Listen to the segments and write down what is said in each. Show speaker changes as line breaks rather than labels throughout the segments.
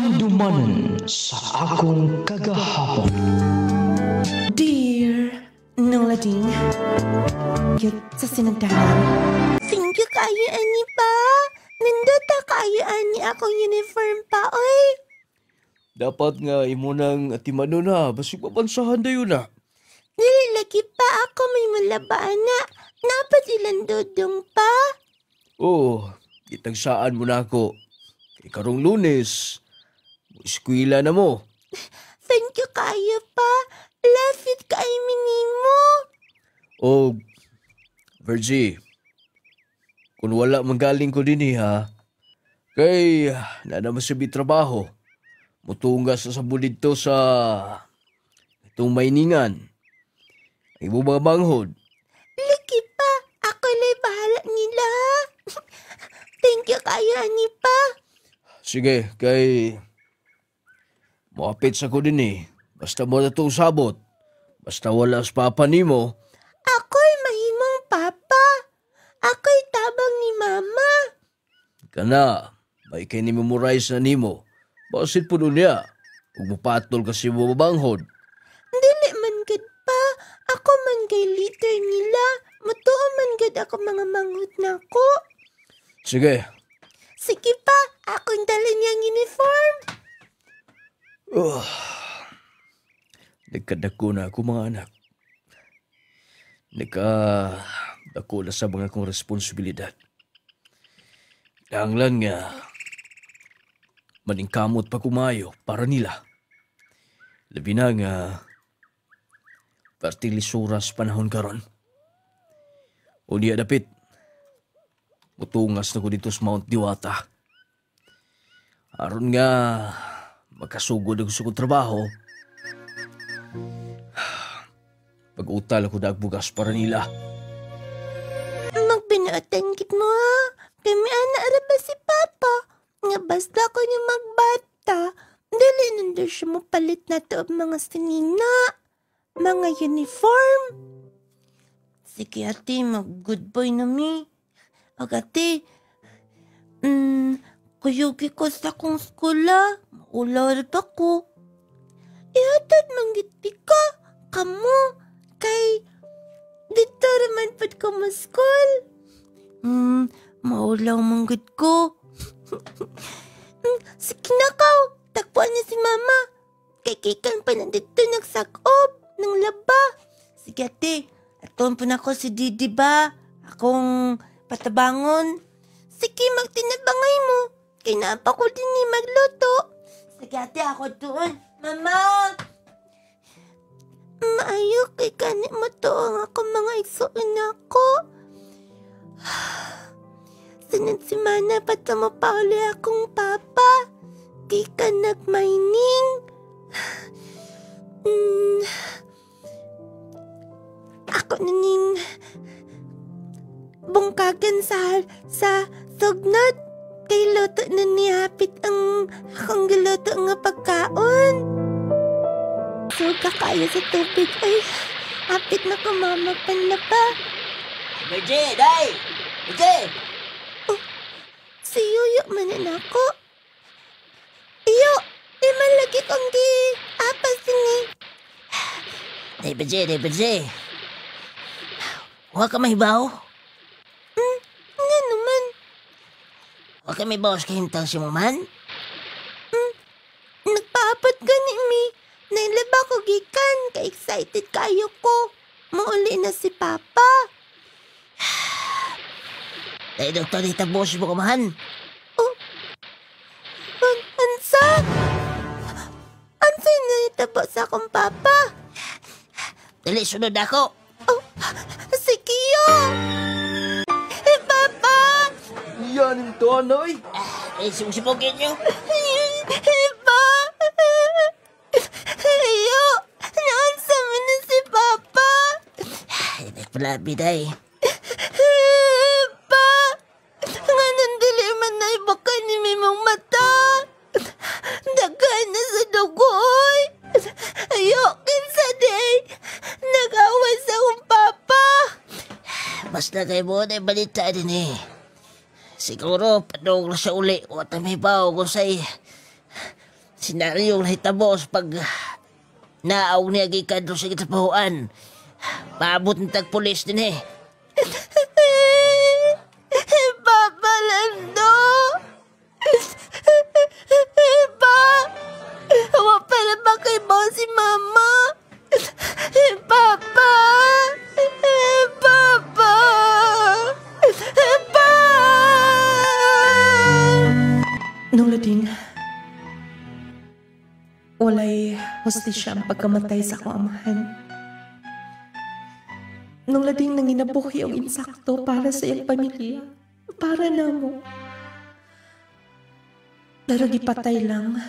Handumanan sa akong kagahapon.
Dear Nung Lading, yun sa sinagdahan. Thank you kayo, ani pa. Nandota kayo, ani akong uniform pa, oy.
Dapat nga imo nang atimano na, basig mabansahan dayo na.
Nililagi pa ako may malabaan na. Napat ilang dodong pa.
Oh, itagsaan mo na ako. Kay karong Lunes, eskwela na mo.
Thank you kayo pa. Lafit kay minimo.
Oh, Virgie, kung wala manggaling ko din ha, kay naman sabi trabaho. Mutungas sa sabulid to sa itong mainingan. Ay mo mga banghod.
Lagi pa. Ako lay bahala nila. Thank you kayo, ani pa.
Sige, kay moapit sa ko din Basta mo na itong sabot. Basta wala sa papa ni mo.
Ako'y mahimong papa. Ako'y tabang ni mama.
Kana, may kay ni memorize na ni mo. Basit po nun niya. Huwag mo patol kasi mo mabanghod.
Dili man gud pa. Ako man kay leader nila. Matuo man gud ako mga manghut na ko.
Sige.
Sige pa. Akong dalhin niyang uniform.
Nagkadako na ako mga anak. Nagkadako na sa mga kong responsibilidad. Lang nga, maningkamot pa kumayo para nila. Labi na nga, partilisuras panahon karon. O niya dapit, mutungas na ko dito sa Mount Diwata. Aron nga, makasugod ako sa kong trabaho. Pag-utal ako dagbugas para nila.
Magbinuotan gid mo ha. Kami ana ra ba si Papa? Nga basta ko niya magbata. Dili nando siya mapalit na to og mga sinina. Mga uniform. Sige ate, mag-good boy na mi. Og ate, kuyugi ko sa akong skula. Maulaw rin ako. Ihatod manggit ka. Kamu. Kay, dito raman pat ko maskol. Maulaw manggit ko. Sige na kaw. Takpuan niya si mama. Kay kikan pa nandito nagsakop ng laba. Sige ate, aton po na ko si Didi ba? Akong patabangon. Sige, magtinabangay mo. Kay napa ko din ni magluto. Sige ate, ako doon. Mama! Maayo kay kanit mo to ang ako mga isuon ako. Sunod semana pata mo pa uli akong papa. Kay ka nagmining. Ako naning bungkagan sa sugnot. Kay luto na niyapit ang akong giluto nga pagkaon. Suga kayo sa tubig. Ay, apit na kumamapan na pa.
Virgie, day! Virgie!
Oh, si Yuyo manan ako. Iyo, di man lagi kong apas ni.
Day, Virgie. Huwag ka mahibaw.
Nga naman.
Huwag ka mahibaw sa kahintang si Maman.
Nagpaapat ka ni Mi. Nailaba ko gikan. Ka-excited kayo ko. Mauli na si Papa.
Day, doktor, itabos mo kumahan.
Oh, ansa? Ansa na itabo sa akong Papa?
Dali, sunod ako.
Oh, si Kiyo! Papa!
Yan ito, anoy.
Sumsipogin niyo.
Pa! Iyo! Naansa mo na si Papa?
Palabi, day.
Pa! Nga nandili man na ibaka ni Mimong mata. Daghan na sa dugoy. Ayo, kinsa day. Nag-away sa akong Papa.
Basta kayo mo na balita din Siguro, padong na siya uli. O may bawo kung sa'y Senaryong nahitabos pag naaw niya gikan sa kitapahuan. Paabot ng tagpulis din eh.
Papa Lando! Pa! Hawa pala ba kay si Mama? Papa! Papa! Pa! Nung lading, walay hostisya ang pagkamatay sa akong amahan. Nung lading nanginabuhi ang insakto para sa iyang pamilya, para namo. Pero gipatay lang,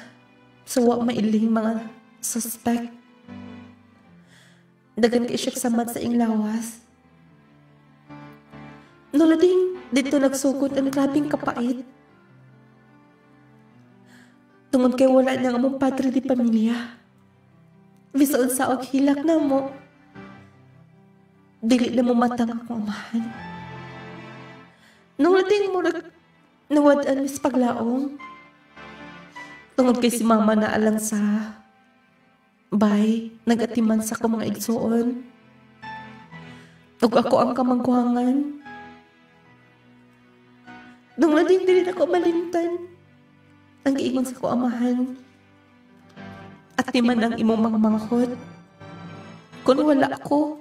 suwa mailing mga suspect. Dagan kay siya samat sa iyang lawas. Nung lading, dito nagsugod ang grabing kapait. Tungod kay wala nang among padre di pamilya. Bisoon sa og hilak na mo. Dili na mo matang akong amahan. Nung lating mo nawad-an mis paglaong. Tungod kay si Mama na alang sa bay, nagatiman sa ko mga igsuon. Ug ako ang kamangkuhangan. Nung lating dili na ko malimtan. Ang giingon sa ko amahan. At timan ang imong mga manghod. Kung wala ako,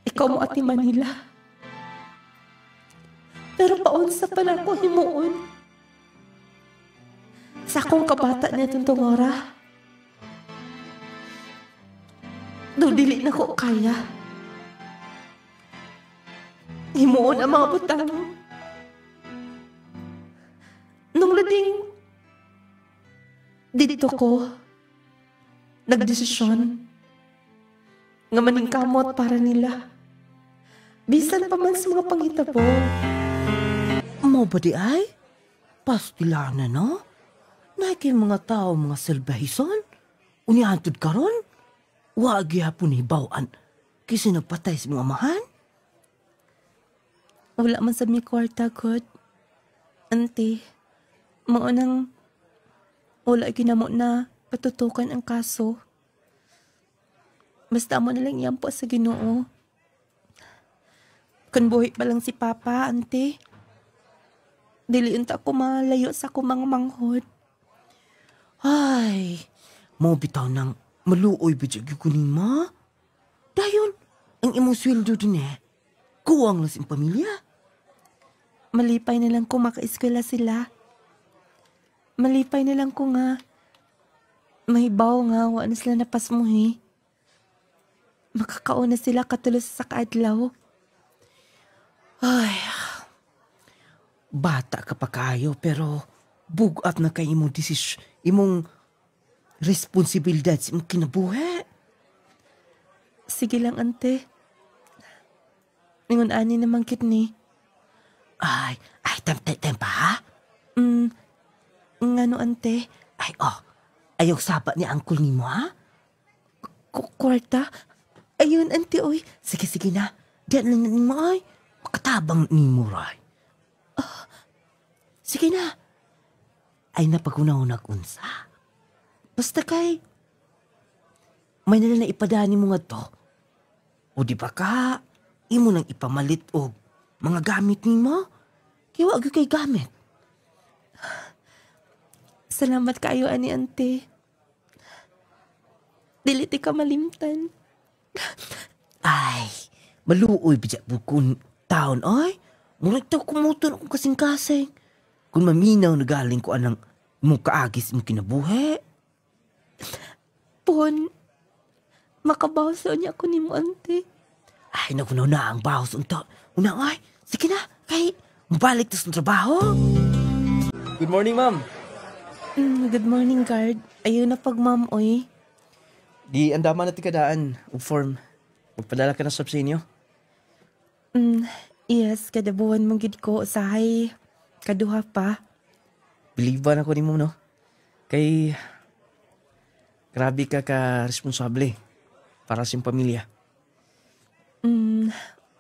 ikaw mo ati Manila. Pero paunsa pa na ako himuon. Sa akong kabata niya itong tungora. Do dili na ko kaya. Himuon ang mga butang. Nung lading, dito ko, nagdesisyon nga maning kamot para nila. Bisan pa man sa mga pangitabo. Mo ba di ay? Pastilanan no? Naikay mga tao mga salbahison? Unyantod karon? Wag yapon hibawan kasi nagpatay sa mga amahan? Wala man sa mi kwarta, God. Ante, maunang wala ginamo na patutukan ang kaso. Basta mo na lang yan po sa Ginoo. Kung buhay pa lang si Papa, ante. Dili unta ko malayo sa kumang manghod. Ay, mo bitaw nang maluoy bidyag ko ni Ma. Dayon, ang imong sweldo din eh. Kuwang lang siyang pamilya. Malipay na lang kung makaeskwela sila. Malipay na lang ko nga. Mahibaw nga, wala na sila napasmuhi. Makakauna sila katulos sa kaadlaw. Ay, bata ka pa kayo pero bugat na kay imong imong responsibilidad sa imong kinabuhi. Sige lang, ante. Ningon ani naman kit ni. Ay, tempa ha? Ngano, ante? Ay, ayaw sabat ni angkol ni mo ha? Kwarta? Ayun, ante, oy. Sige na. Diyan lang ni mo, ay. Makatabang ni mo, ray. Sige na. Ay napagunaw unsa. Basta kay, may na ipadani mo nga to. O di ba ka, imo nang ipamalit o mga gamit ni mo? Kaya wag kay gamit. Salamat kayo, ani ante. Diliti ka malimtan. Ay, maluoy bijak bukun taon, ay. Mulag taw kumuton akong kasing-kasing. Kung maminaw na galing ko anang mong kaagis mong kinabuhi. Pon, makabawas niya ako ni mo, ante. Ay, nagunaw na ang bawas unta. Una, ay, sige na, kay mabalik tas ng trabaho.
Good morning, ma'am.
Good morning, guard. Ayun na pag ma'am, oy.
Di andaman na tikadaan o form. Magpadala ka na sa inyo.
Yes, kada buwan mong gid ko usahay. Kaduha pa.
Believe ba na ko ni mo, no? Kay, grabe ka responsable para sa pamilya.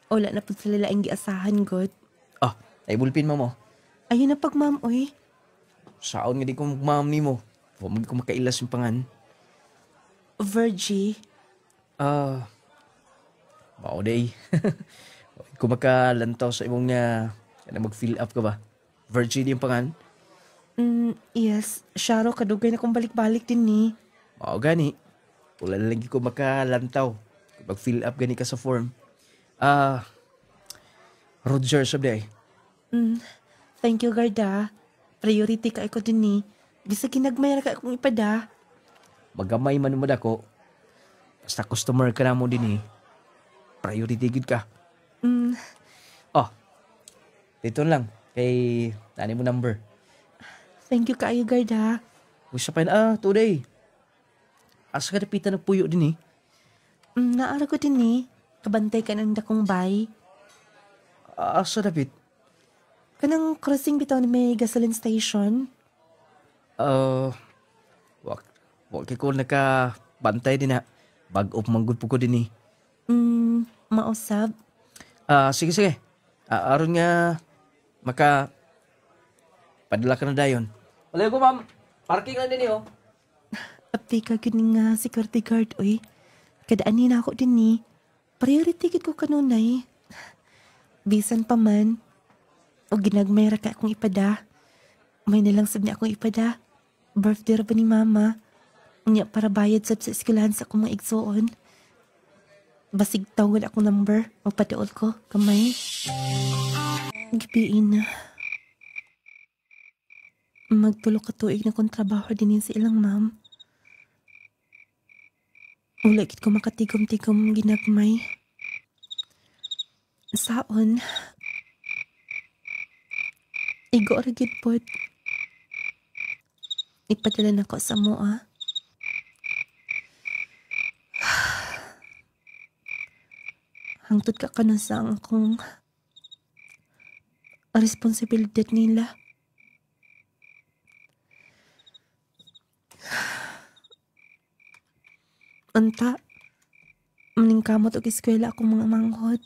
Wala na po sila laing giasahan, God.
Ay bulpin mo.
Ayun na pag ma'am, oy.
Saon nga di ko ma'am ni mo. Huwag mo ko makailas yung pangan.
Virgie.
Mao day. Kung makalantaw sa imong nga mag-fill up ka ba? Virgin yung pangan?
Yes. Sharo, kadugay na kong balik-balik din ni.
Mao gani. Wala na lagi ko makalantaw. Mag-fill up gani ka sa form. Roger, sabi
Thank you, Garda. Priority ka ko din ni. Bisa ginagmay ka akong ipada.
Magamay man mo dako. Basta customer ka na mo din priority good ka. Dito lang. Kay tani mo number.
Thank you kaayo, Garda.
Uy, sa pain, today. Asa ka napita ng puyo din
Naara ko din ni. Kabantay ka ng dakong bay.
Asa dapit?
Kanang crossing bitaw ni may gasoline station.
Wag ko nakabantay din Bag-op manggod po ko din
Mausab.
Sige. Aron nga padala ka na dayon. Wala ko, ma'am. Parking lang din
Apti ka gini nga security guard, oy. Kadaanin na ako din ni. Priority gid ko kanunay. Bisan pa man. O ginagmayra ka akong ipada. May nalangsab niya akong ipada. Birthday ra ba ni mama? Unya para bayad sa eskwelahan sa akong mga igsuon. Basig tawag akong number. Magpadaol ko. Kamay. Gipiin na. Magtulo ka tuig na kong trabaho din sa ilang ma'am. Ulagit ko makatigom-tigom ginagmay. Saon. Igo aragid pod. Ipadala na ko sa moa. Hangtod ka kanon sa akong responsibilidad nila. Anta, maningkamot og eskwela akong mga manghod.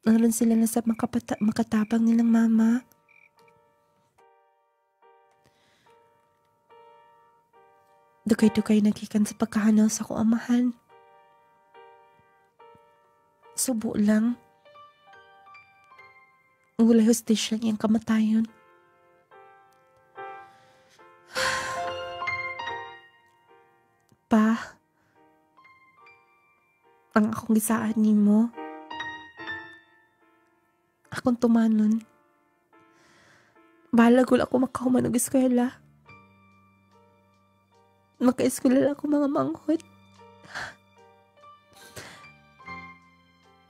Naroon sila na sa makatabang nilang mama. Dugay-dugay nagikan sa pagkahanaw sa ko amahan. Subo lang. Wala hostisya niyang kamatayon. Pa, ang akong gisaan ni mo, akong tumanon. Balagol ako makahuman og eskwela. Maka-eskwela lang ako mga manghod.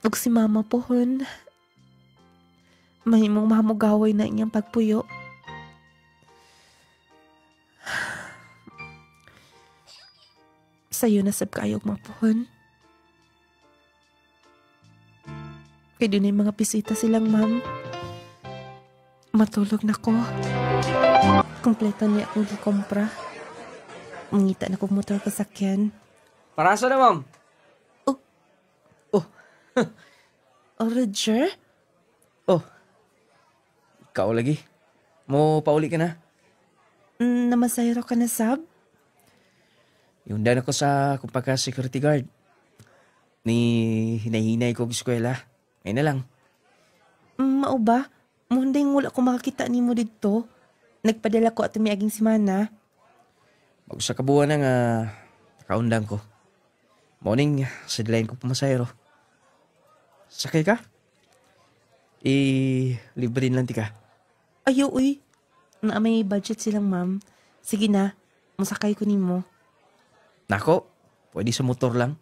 Ug si mama pohon, mahimong mamugaway na iyang pagpuyo. Sa'yo na sab kayo mapuhon. Kaya din yung mga bisita silang ma'am. Matulog na ko. Kompleto niya akong gikompra. Mangita na kong motor kasakyan.
Parasa na, ma'am.
Oh, Roger?
Ikaw lagi. Mo pauli ka na.
Namasayro ka na, sab?
Yung dan ako sa kumpaka security guard. Ni hinahinay ko ang eskwela. Ngayon na lang.
Mao ba? Munday wala ko makakita ni mo dito. Nagpadala ko at umiaging si Mana.
Bago sa kabuuan na nga nakaundang ko. Morning, sa dilayin ko pumasayro. Sakay ka? Libre lang ti ka.
Ayaw, uy. Na may budget silang, ma'am. Sige na, masakay ko ni mo.
Nako, pwede sa motor lang.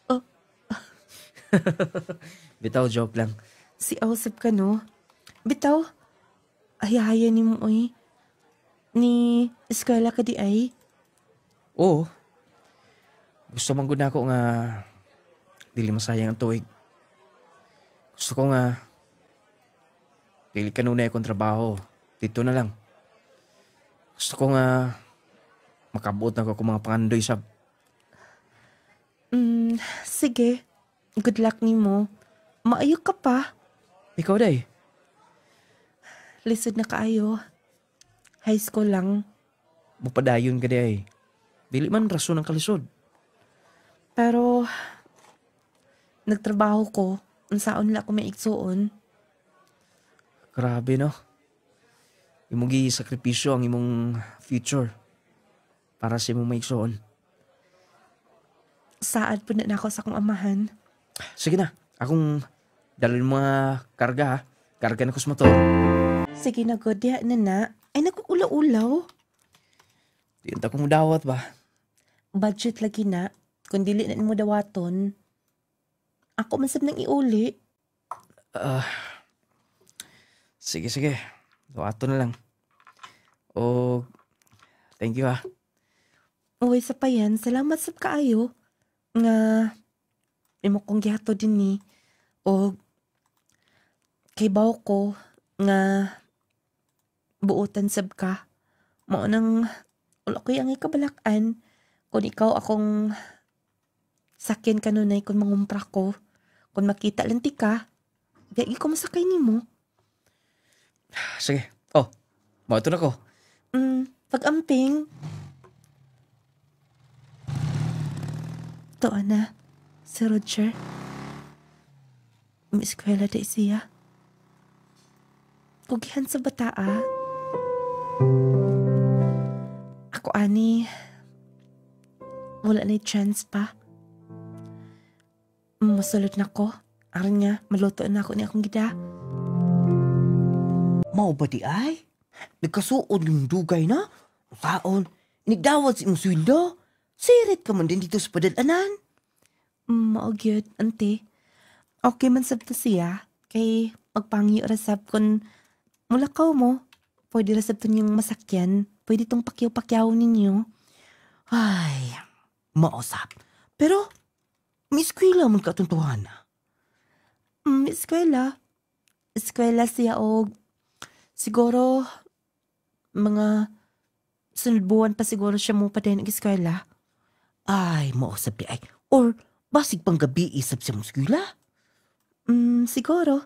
Oh.
Bitaw, joke lang.
Si Ausap ka, no? Bitaw, ayahaya ni mo, uy. Ni eskwela ka di ay?
Oo. Gusto man gud nako nga dili masayang ang tuig. Gusto ko nga dili kanunay akong trabaho. Dito na lang. Gusto ko nga makabuot na ko mga pangandoy sab.
Sige. Good luck ni mo. Maayo ka pa.
Ikaw day.
Lisod na kaayo. high school lang.
Mupadayon ka di ay. Dili man rason ng kalisod.
Pero, nagtrabaho ko, unsaon nila ako may igsuon.
Grabe no. Imong gi-sakripisyo ang imong future para sa imong maigsoon.
Saad po na ako sa akong amahan.
Sige na, akong dalhin mga karga ha. Karga na ko sa motor.
Sige na, God, diha na. Ay, nag-ulaw-ulaw.
Di unta kong dawat ba?
Budget lagi na. Kung dili na mo dawaton, ako man sab nang iuli.
Sige. Dawato na lang. O, thank you ha.
Uy, sa payan, salamat sab kaayo. Nga, imo kong gihato din ni. O, kay baw ko, nga, buutan sab ka. Mao nang, wala ko yung ikabalakan. Kung ikaw akong sakyan kanunay kung mangumpra ko. Kung makita lang ti ka, gagi ko masakay ni mo.
Sige. Oh, mauto na ko.
Pag-amping. Ito, ana. Si Roger. May eskwela di siya. Kugihan sa bataa. Ako, ani, wala na chance pa. Masulod na ko. Aron nga, maluto na ako ni akong gida.
Mao ba di ay? Nagkasuod yung dugay na? Saon? Nigdawat si imong sweldo? Sirit ka man din dito sa padalanan.
Mao gyud, ante. Okay man sab to siya. Kay magpangyo rasab kun mulakaw mo. Pwede rasab to niyong masakyan. Pwede tong pakyaw-pakyaw ninyo.
Ay, mausap. Pero, may eskwela man katuntuhan na.
Eskwela. Eskwela siya og siguro mga sunod buwan pa siguro siya mo pa din ang eskwela.
Ay, mausap di ay. Or, basig pang gabi isap siya mong eskwela.
Siguro.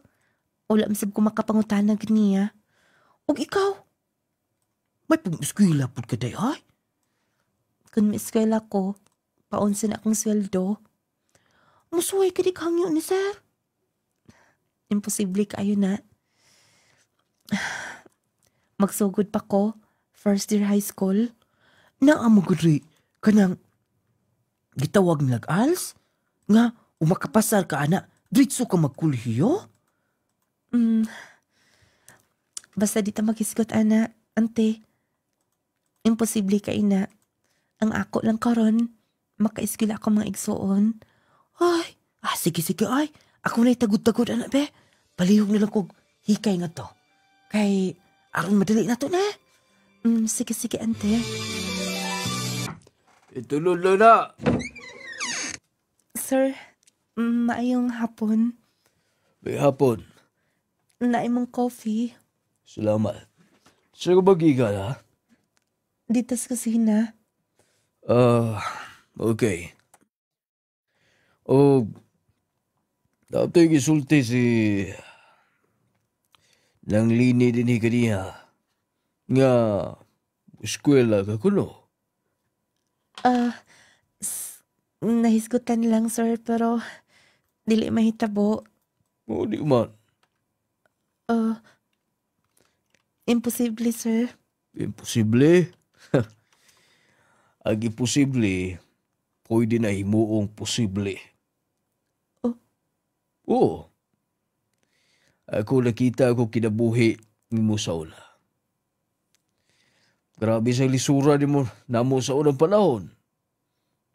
Wala masab ko makapangutanag niya.
Og ikaw, may pang eskwela po ka day ay.
Kung may eskwela ko, paunsa na akong sweldo.
Musuway ka di hangyo ni sir.
Imposible kayo na. Magsugod pa ko, first year high school.
Naamo gudri, kanang gitawag nilag als? Nga, umakapasar ka ana, dritso ka magkulhiyo?
Basta di ta mag-isgot, ana, ante. Imposible ka ina. Ang ako lang karon, maka-eskwela ako mga igsuon.
Ay, sige ay. Ako na'y tagod-tagod ana be. Palihog nilang kog hikay nga to. Kay, aron madali na to na.
Sige, ante.
Itulod na.
Sir, maayong hapon.
May hapon.
Naimong coffee.
Salamat. Saan ka mag-igal ha?
Dito sa kusina.
Okay. O, dapat gisulti si nang lini din kaniya nga eskwela ka kuno.
Nahisgutan lang, sir, pero dili mahitabo.
O di man,
Imposible, sir.
imposible. Ang imposible, pwede na himuong posible.
Oh.
Oo. Ako nakita ako kinabuhi ni mo sa una. Grabe sa lisura ni mo namo sa unang panahon.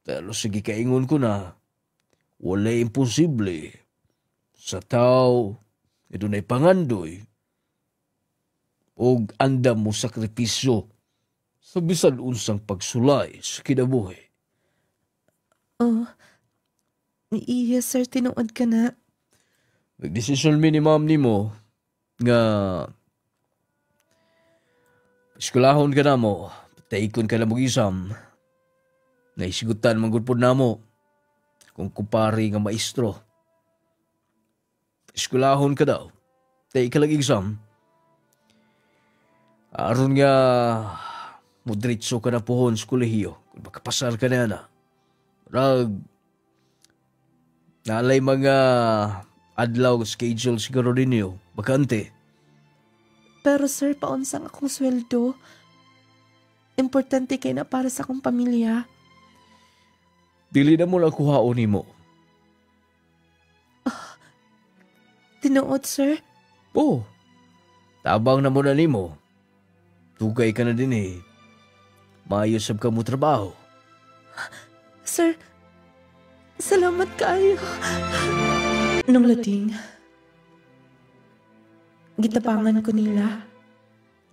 Pero sige kaingon ko na, wala imposible. Sa tao, ito na'y pangandoy. O andam mo sakripisyo sa bisan unsang pagsulay sa kinabuhi.
Iya, sir, tinuod ka na.
Nagdesisyon mi ni ma'am ni mo nga eskulahon ka na mo, pataikon ka na mo isam. Naisigutan manggod po na mo kung kupari nga maestro. Eskulahon ka daw, tay ka lang exam. Aron nga, mudritso ka na pohon sa kolehiyo. Kung makapasar ka na. Rag, nalay mga adlaw schedule siguro ninyo. Bakante.
Pero sir, paunsang akong sweldo. Importante kay na para sa akong pamilya.
Dili na mo lang kuhaon ni mo.
Tinuod, sir?
Oh, tabang na mo na ni mo. Tugay ka na din eh. Maayos sab ka mo trabaho.
Sir, salamat kaayo. Nung lading, gitapangan ko nila.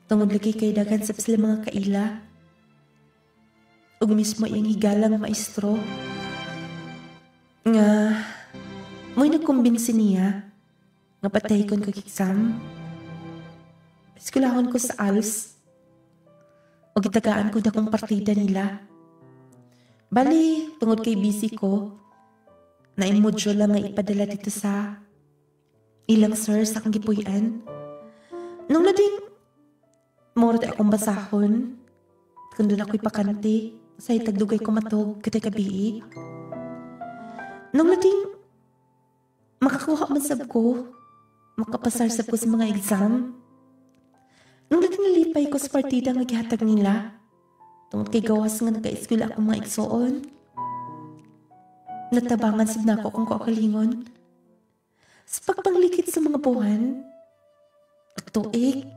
Tungod lagi kay dagan sa sila mga kaila. Ug mismo yung higalang maestro. Nga, mo'y nagkumbinsi niya. Nga patay kon kag exam. Eskulahon ko sa ALS. O gitagaan ko dakong partida nila. Bali, tungod kay busy ko, na-module lang nga ipadala dito sa ilang sir sa kang gipuyan. Nung lading, murad akong basahon, kung doon ako'y pakanti, sa itagdugay ko matog katay kabii. Nung lading, makakuha man sab ko, makapasar sab ko sa mga exam. Nung lading nalipay ko sa partida nga gihatag nila, tungod kay gawas nga nagka-eskwela akong mga igsoon. Natabangan sab na ako kung kalingon. Sa pagpanglikit sa mga buwan, at tuig,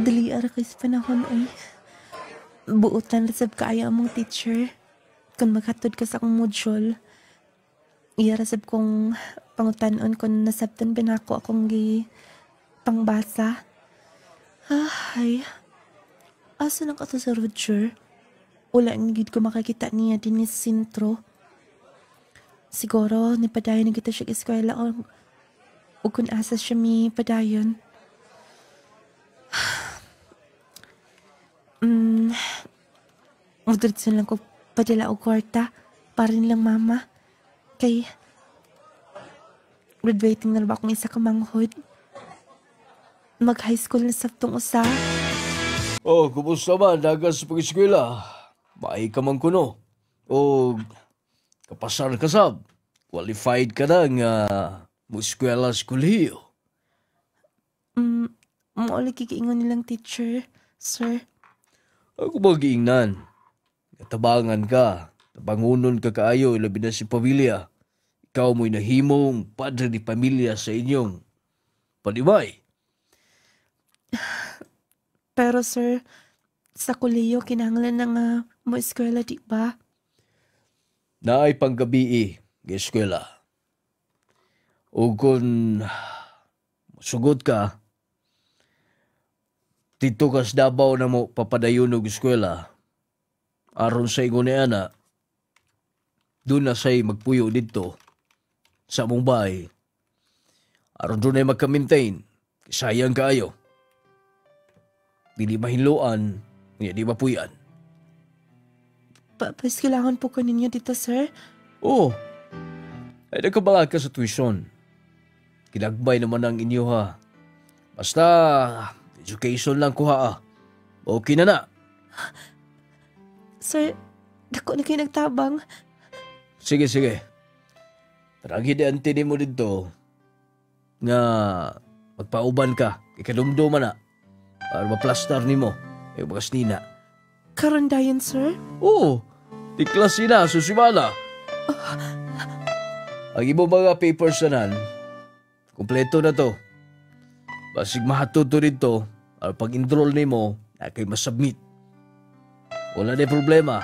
dali ara kay sa panahon ay buutan na sab kaya among teacher. Kung maghatod ka sa akong module, iyara sab kong pangutanon kung nasabtan ba na ako akong pangbasa. Ay, asa na ka to sa Roger? Wala gid ko makakita niya din sa sentro. Siguro, nipadayon na kita siya eskwela o kung asa siya mi padayon. Mudritso lang ko padala o kwarta para nilang mama. Kay, graduating na ba akong isa ka manghod? Mag-high school na sabtong usa.
Oh, kumusta man? Dagas sa pag-eskwela. Maay ka man kuno. O, kapasar ka sab. Qualified ka na nga mo-eskwela sa kolehiyo.
Mauli kikiingon nilang teacher, sir.
Ako mag-iingnan. Natabangan ka. Tabangunon ka kaayo, ilabi na si pamilya. Ikaw mo'y nahimong padre ni pamilya sa inyong panibay.
Pero sir, sa kolehiyo kinahanglan na nga mo eskwela, di ba?
Naay panggabii nga eskwela. O kung sugod ka, dito kas Davao na mo papadayon og eskwela. Aron sa ingon ni ana, doon na say magpuyo dito sa among bahay. Aron doon ay magka-maintain. Sayang kaayo. Dili mahinluan, di mapuyan.
Paskilahon po ko ninyo dito, sir.
Oo. Ay nagkabalag ka sa tuition. Kinagbay naman ang inyo ha. Basta, education lang ko ha. Okay na na.
Sir, dako na kayo nagtabang.
Sige. Parang hideante mo dito nga magpauban ka. Ikadumduman na. Para maplastar ni mo. Ay bagas nina.
Karon dayon, sir?
Oo. Di klase na, susimala. Ang ibang mga papers na nan, kumpleto na to. Basig mahatod to dito, al pag-enroll ni mo, na kay masubmit. Wala na problema.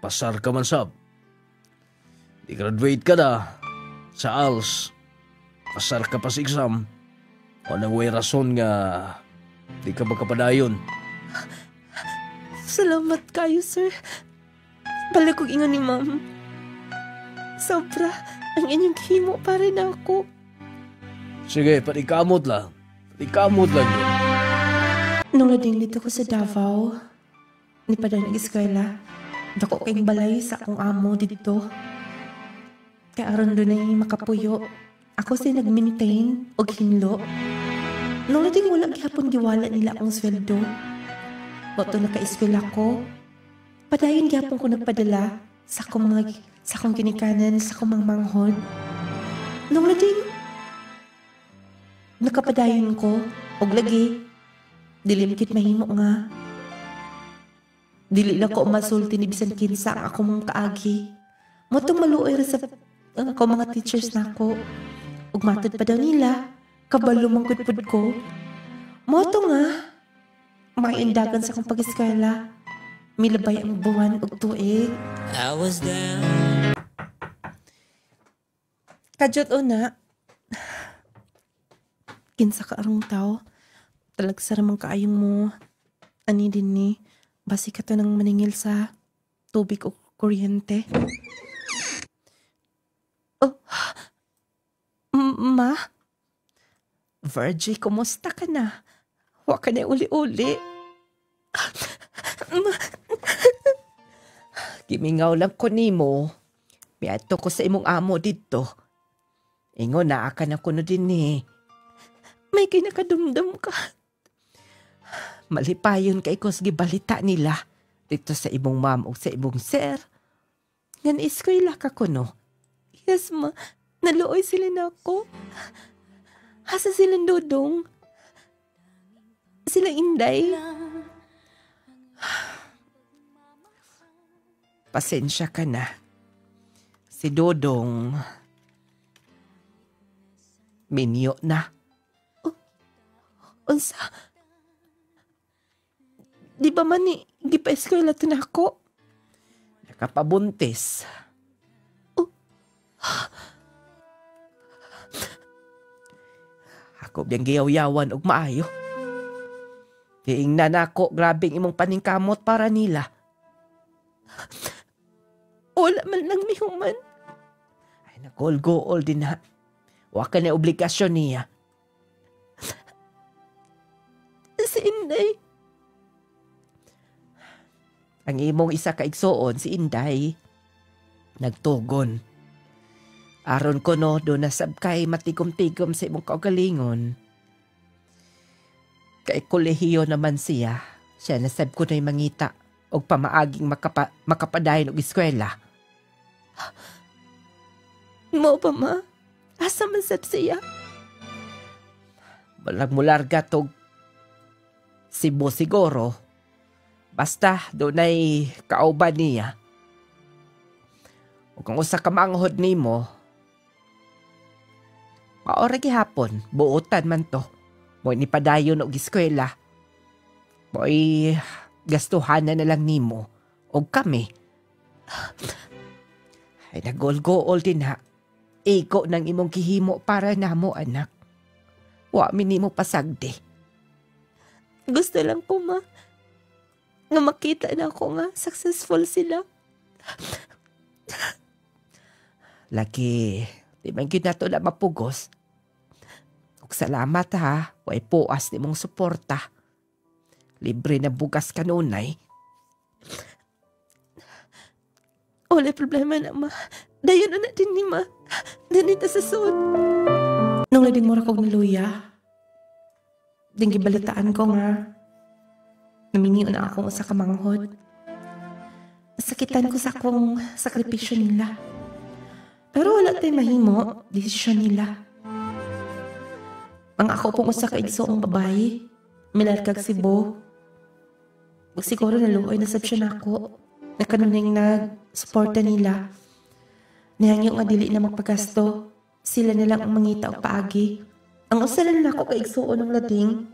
Pasar ka man sab. Di graduate ka na sa ALS. Pasar ka pa sa exam. O nang way rason nga di ka magkapadayon.
Salamat kayo, sir. Balik kong ingon ni ma'am. Sobra, ang inyong himo pa rin ako.
Sige, patikamot lang. Patikamot lang yun.
Nung lading dito ko sa Davao, ni pa dahil nag-eskwela, dako kayong balay sa akong amo dito. Kaya aron doon ay makapuyo. Ako siya nag-maintain o hinlo. Nung nating wala gihapon giwala nila akong sweldo. Oto naka-eskwela ko. Padayon gihapon ko nagpadala sa akong ginikanan, sa akong mga manghod. Nung nating nakapadayon ko, og lagi, dilimkit mahimo nga. Dili lang ko masulti ni bisan kinsa ang ako mong kaagi. Motong maluoy ra sa ang ako mga teachers na ako. Ug matod pa daw nila, kabalo mangkudpud ko. Moto nga, maindagan sa akong pag-eskwela. Milabay ang buwan ug tuig.
I was down.
Kadyot una, kinsa ka arong tao, talagsaramang kaayong mo, ani din ni, basi ka to nang maningil sa tubig o kuryente. Oh, ma? Virgie, kumusta ka na? Huwag ka na uli-uli.
Gimingaw lang ko nimo. Miato ko sa imong amo dito. Ingon na akan ako no din ni.
May kinakadumdum ka.
Malipayon kay kos gibalita nila dito sa imong ma'am o sa imong sir. Ngan eskwela ka ko no.
Yes, ma. Naluoy sila na ako. Hasa silang dodong. Sila Inday.
Pasensya ka na. Si Dodong minyo na.
Unsa? Di ba man ni gipa-eskwela to na ako?
Nakapabuntis. Ako biyang giyaw-yawan og maayo. Tiingnan ako, grabing imong paningkamot para nila.
Wala man lang mihuman.
Ay, nagol-gool din ha. Wa ka na obligasyon niya.
Si Inday.
Ang imong isa ka igsoon, si Inday, nagtugon. Aron ko no, do nasab kay matigom-tigom sa imong kaugalingon. Kay kolehiyo naman siya, siya nasab ko na'y mangita og pamaaging makapadayon og eskwela.
Mo pa ma? Asa man sad siya?
Walang mularga tog Cebu siguro. Basta doon ay kauban niya. O kung usa ka manghod nimo, maora gihapon, buotan man to. Mo ni padayon og eskwela. Mo'y gastuhan na lang nimo og kami. Ay nagol-gool din ha. Iko ng imong gihimo para namo anak. Wa mi nimo pasagdi.
Gusto lang po ma. Nga makita na ako nga successful sila.
Lagi, di man gyud nato na mapugos. Ug salamat ha, way puas ni mong suporta. Libre na bugas kanunay.
Wala problema na ma. Dayon na natin ni ma. Danita sa suod. Nung lading mura kong naluya, ding gibalitaan ko nga, namingi na akong sa kamanghod. Nasakitan ko sa akong sakripisyo nila. Pero wala tayo mahimo, desisyon nila. Ang ako pong usa ka igsoong babae, milarkag si Bo. Siguro naluoy na sabsyon ako. Nakanuning nag-suporta nila. Nihangyo nga dili na magpagasto. Sila na lang ang mangita o paagi. Ang usalan na ako kay igsuon ng lading.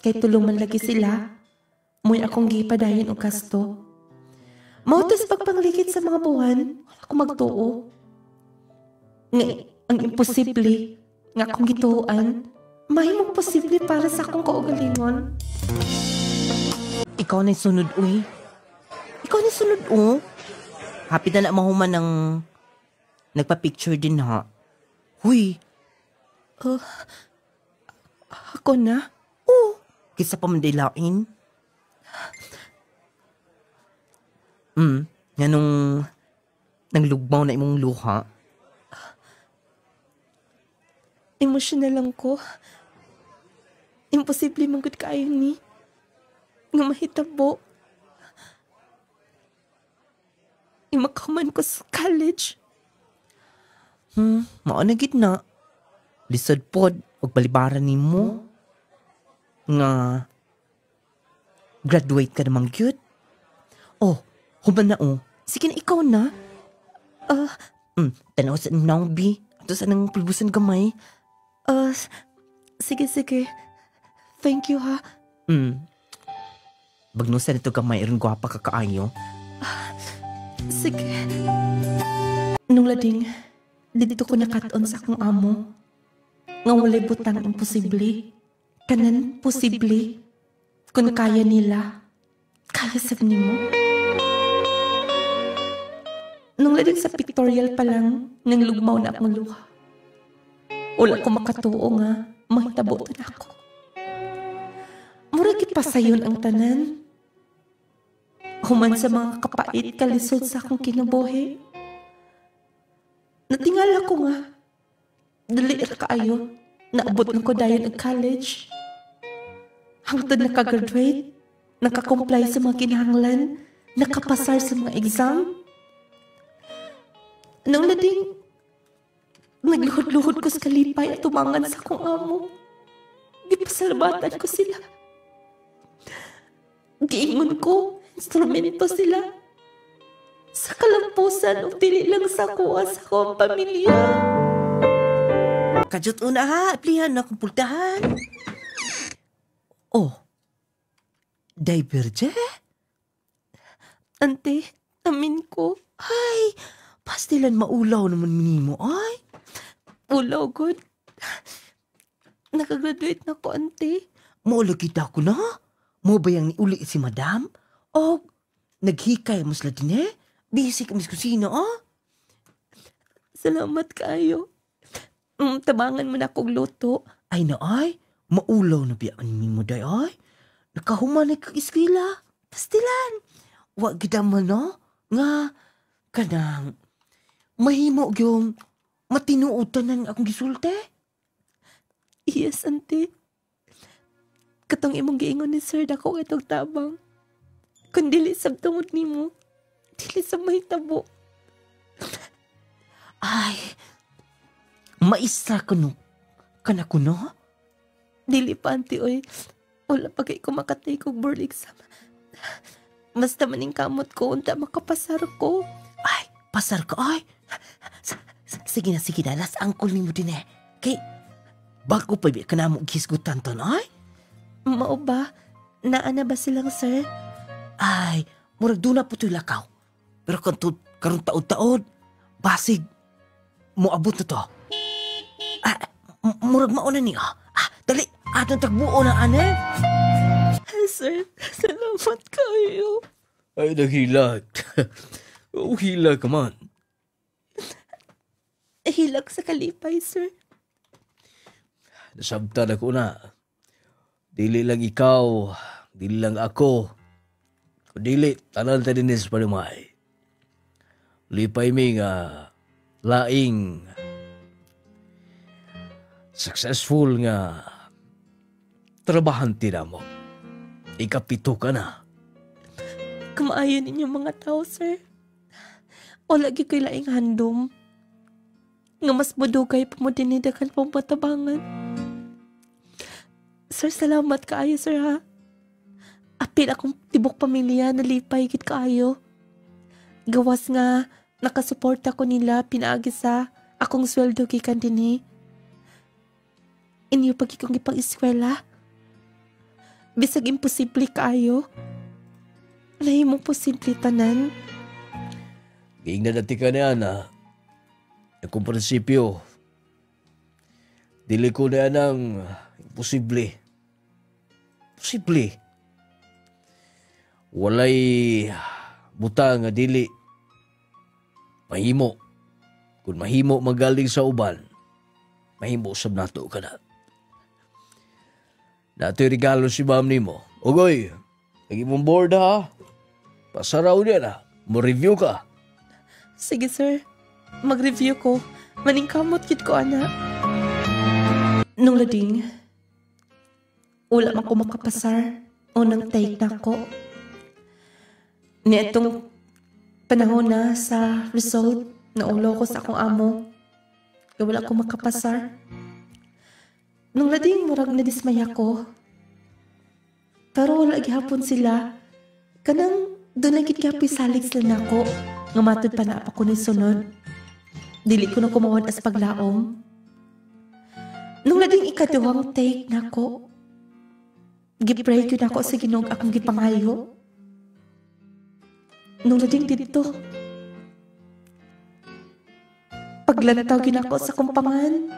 Kay tulungan lagi sila. Muy akong gipadayon o gasto. Mautos pagpanglikit sa mga buwan. Wala akong magtuo. Ang imposible. Nga akong gituan. Mahimong posible para sa akong kaugalingon.
Ikaw na sunod, uy. Ikaw na sunod, oh. Happy na mahuman ng nagpa-picture din, ha? Huy.
Ako na?
Kisa pa mandilain. Nga nung nanglugmaw na imong luha.
Emosyonal lang ko.
imposible man gud kaayo ni. Nga mahitabo. Imakaman ko sa college.
Mao na gid na. Lisod pod og balibaran nimo nga graduate ka namang gyud. Oh, human na oh. Sige na ikaw na. Tanaw sa nang bi. Ato sa nang pulbusan gamay.
Sige. Thank you ha.
Bagnusan ito gamay ron gwapa ka kaayo.
Sige. Nung lading, dito ko nakaton sa akong amo. Nga walay butang imposible. Kanan posible. Kung kaya nila, kaya sab nimo. Nung lading sa pictorial pa lang, nang lugmaw na akong luha. Wala ko makatuo nga, mahitabotan ako. Murag pasayon ang tanan. Human sa mga kapait kalisod sa akong kinabuhi. Natingala ko nga, dali ra kaayo, naabot na ko dayon ang college. Hangtod nakagraduate, nakakomply sa mga kinahanglan, nakapasar sa mga exam. Nung lading, nagluhod-luhod ko sa kalipay at tumangan sa akong amo. Gipasalabatan ko sila. Giingon ko, instrumento sila. Sa kalampusan o dili lang sa kuha sa akong pamilya.
Kajut una ha, aplihan na akong pultahan. Oh, diverge?
Ante, amin ko.
Ay, pastilan maulaw naman minimo, ay.
Ulaw, good. Nakagraduate na ko, ante.
Maula kita ko na. Mo ba yang niuli si madam? O, naghikay mo sila din eh. Basic ang kusina, ah.
Salamat kayo. Tabangan mo na akong luto.
Ay na ay, maulaw na biyaan mo day ay. Nakahuman na kag-eskwela. Pastilan. Wag kita mo no? Nga, kanang, mahimo yung matinuutan ng akong gisulte.
Yes, ante. Katong imong giingon ni sir dako itong tabang. Kung dili sab tungod nimo, dili sa mahitabo.
Ay, maistra ko no. Kana ko no?
Dili pa, ante, oy. Wala pa kay ko makatake og board exam. Basta maning kamot ko, unta makapasar ko.
Ay, pasar ka ay. Sige na. Last angkol ni mo din eh. Kay, bago pa biya ka na mo gisgutan to na ay.
Mao ba? Naa na ba silang sir?
Ay, murag doon na po ito'y lakaw. Pero karong taod-taod, basig, moabot na to. Murag mauna niya. Dali, atong tagbuo na, ane.
Sir, salamat kayo.
Ay, naghilag. Hilag ka man.
Hilag sa kalipay, sir.
Nasabtan ako na. Dili lang ikaw, dili lang ako. Dili, tanan ta din sa panumay. Lipay mi nga laing successful nga trabahante na mo. Ikapito ka na.
Kamaayo ninyo mga tao, sir. O lagi ko'y laing handom. Nga mas madugay pa mo dinidakan pang patabangan. Sir, salamat kaayo, sir, ha? Apil akong tibok pamilya na lipay gid kaayo. Gawas nga, nakasuporta ko nila pinaagi sa akong sweldo gikan dinhi. Inyo pag ikong ipang-eskwela. Bisag imposible kaayo. Nahimong posible tanan.
Giing na dati ka niya na akong prinsipyo. Dili ko na ng imposible. Posible. Walay butang nga dili mahimo. Kung mahimo magaling sa uban, mahimo sab nato ka na. Nato regalo si ma'am nimo. Ogoy, lagi mong board ha. Pasaraw niya na. Mo-review ka.
Sige, sir. Mag-review ko. Maningkamot kit ko, ana. Nung lading, Wala man ko makapasar. Unang take na ko. Niatong panahon na sa result na ulo ko sa akong amo. Kaya wala ko makapasar. Nung lading murag na dismaya ko. Pero wala gihapon sila. Kanang doon nagit kaya pisalig sila na ako. Nga matod pa na ako ni sunod. Dili ko na kumawad as paglaom. Nung lading ikaduhang take na ako. Gipray ko na ako sa Ginoo akong gipangayo. Nung lading dito. Paglantaw ginako sa kumpangan.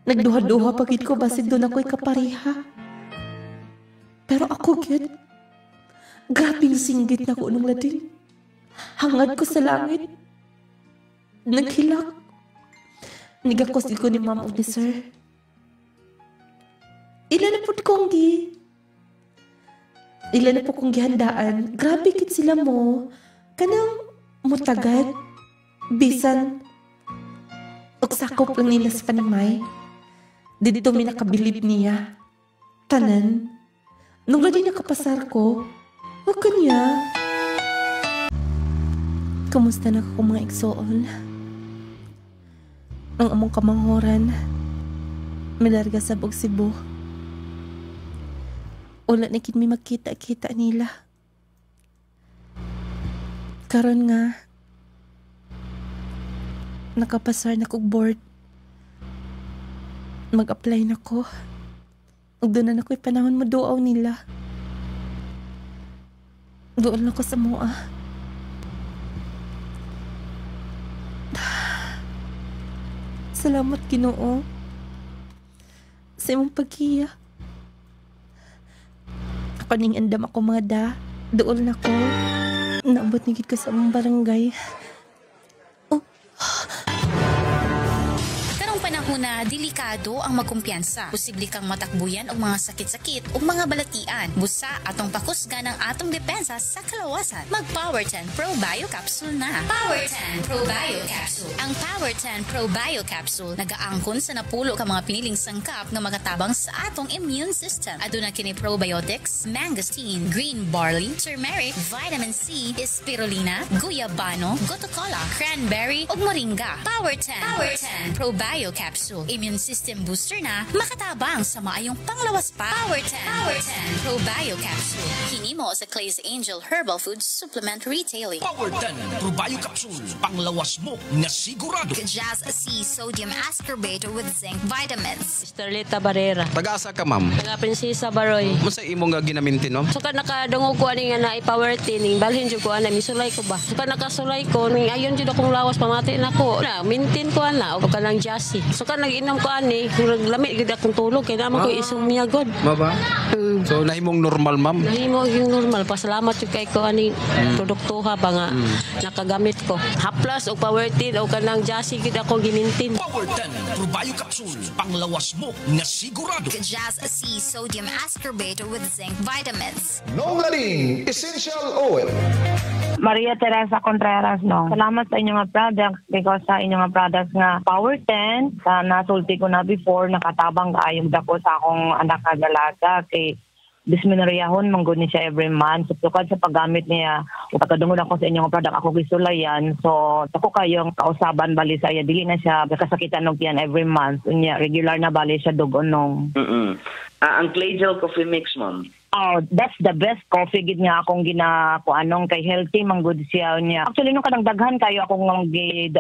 Nagduha-duha pagid ko basid doon ako'y kapariha. Pero ako gyud. Grabing singgit na ko nung lading. Hangad ko sa langit. Naghilak. Nigakos ko ni ma'am o ni sir. Ilan na po kong gihandaan. Grabe kit sila mo. Kanang mutagad. Bisan. Uksakop lang nila sa panamay. Dito may nakabilib niya. Tanan. Nung lagi nakapasar ko. O kanya. Kamusta na ko mga igsoon? Ang among kamanghoran. Milarga sa Cebu. Wala na kit may magkita-kita nila. Karon nga, nakapasar na kong board. Mag-apply na ko. Doon na ako'y panahon mo doaw nila. Doon na ko sa mua. Salamat Ginoo sa imong pagkiya. Kaning andam ako mga da, doon na ko. Naabot nigit ko sa among barangay.
Una, delikado ang magkumpiyansa. Posible kang matakbuyan og mga sakit-sakit o mga balatian. Busa atong pakusga ng atong depensa sa kalawasan. Mag Power 10 Pro Bio Capsule na. Power 10 Pro Bio Capsule. Ang Power 10 Pro Bio Capsule nagaangkon sa napulo ka mga piniling sangkap nga magatabang sa atong immune system. Aduna kini probiotics, mangosteen, green barley, turmeric, vitamin C, spirulina, guyabano, gotocola, cranberry ug moringa. Power 10 Pro Bio Capsule. Immune system booster na makatabang sa maayong panglawas pa. Power 10 Pro Bio Capsule. Hinimo sa Clay's Angel Herbal Food Supplement Retailing.
Power 10 Pro Bio Capsule. Panglawas mo na sigurado.
Jazz C Sodium Ascorbate with Zinc Vitamins.
Starlita Barrera.
Taga-asa ka, ma'am?
Taga Prinsesa Baroy.
Masa imo nga ginamintin, ma'am?
Suka nakadungog ko ani nga na i-power tining balhin jud ko ana misulay ko ba. Suka nakasulay ko ning ayon jud akong lawas pamati nako. Na mintin ko ana og kanang jassy. Suka nag-inom ko ani, lamig gid akong tulog kay naman ko isumya god.
Maba? So nahimong normal, ma'am?
Nahimo yung normal. Pasalamat jud kay ko ani produktuha ba nga nakagamit ko. Haplas og power tin o kanang jassy gid ako gimintin.
Power 10 Pro Bio Capsule. Panglawas mo na sigurado.
Jazz C Sodium Ascorbate with Zinc Vitamins.
Nongaling Essential Oil.
Maria Teresa Contreras, no. Salamat sa inyong mga products because sa inyong mga products nga Power 10, sa nasulti ko na before, nakatabang kaayong dako sa akong anak na dalaga kay bisminariyahon manggod ni siya every month. So, tukad sa paggamit niya, pagkadungod ako sa inyong product, ako gisulayan. So, ako kayong kausaban bali sa iya. Dili na siya kasakitan ng yan every month. Unya, regular na bali siya dugon nung.
Ang Clay Gel Coffee Mix, ma'am.
Oh, that's the best coffee gid nga akong ginakuanong kay healthy manggod siya niya. Actually nung kanang daghan kayo akong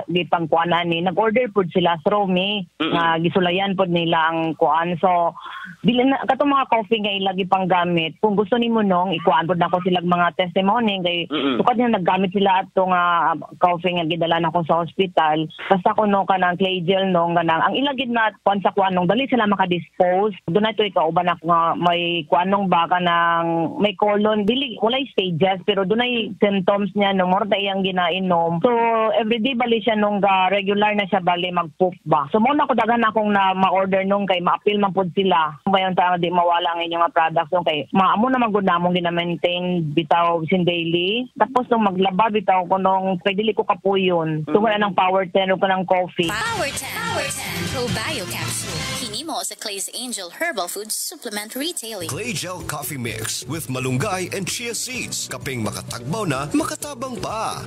gipangkuanan ni nag-order pud sila through me nga gisulayan pud nila ang kuan. So dili na katong mga coffee nga ilagi pang gamit. Kung gusto nimo nung ikuan pud nako sila mga testimony kay sukad na naggamit sila ato nga coffee nga gidala nako sa hospital. Basta ko no kanang clay gel nung kanang ang ilagid na kuan sa kuan nung dali sila maka-dispose. Dunay to ikauban ako nga may kuanong baka kanang may colon, dili walay stages pero dunay symptoms niya no more iyang ginainom. So everyday bali siya nung regular na siya bali mag-poop ba. So mo na ko daghan akong na ma-order nung kay ma-appeal man pud sila. Bayon ta di mawala ang inyong mga products nung kay maamo na magud namong gina-maintain bitaw sin daily. Tapos nung maglaba bitaw ko nung kay dili ko kapuyon. So wala nang Power 10 o kanang coffee.
Power 10 Pro Bio Capsule. Hinimo sa Clay's Angel Herbal Food Supplement Retailing.
Clay Gel Coffee Mix with malunggay and chia seeds. Kaping makatagbaw na, makatabang pa.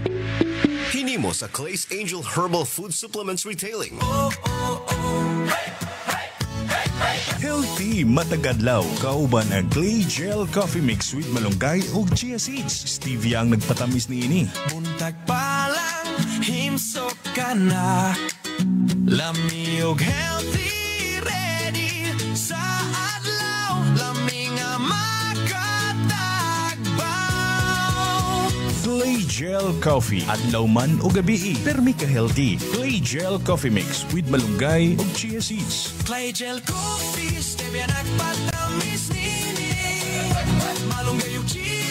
Hinimo sa Clay's Angel Herbal Food Supplements Retailing.
Healthy matagadlaw. Kauban ang Clay Gel Coffee Mix with malunggay ug chia seeds. Stevia ang nagpatamis niini.
Buntag pa lang, himsok ka na. Lami og healthy, ready sa adlaw. Lami nga makatagbaw.
Clay Gel Coffee. Adlaw man o gabi, permi ka healthy. Clay Gel Coffee Mix with malunggay ug chia seeds.
Clay Gel Coffee, stevia nagpatamis nini. Malunggay ug chia.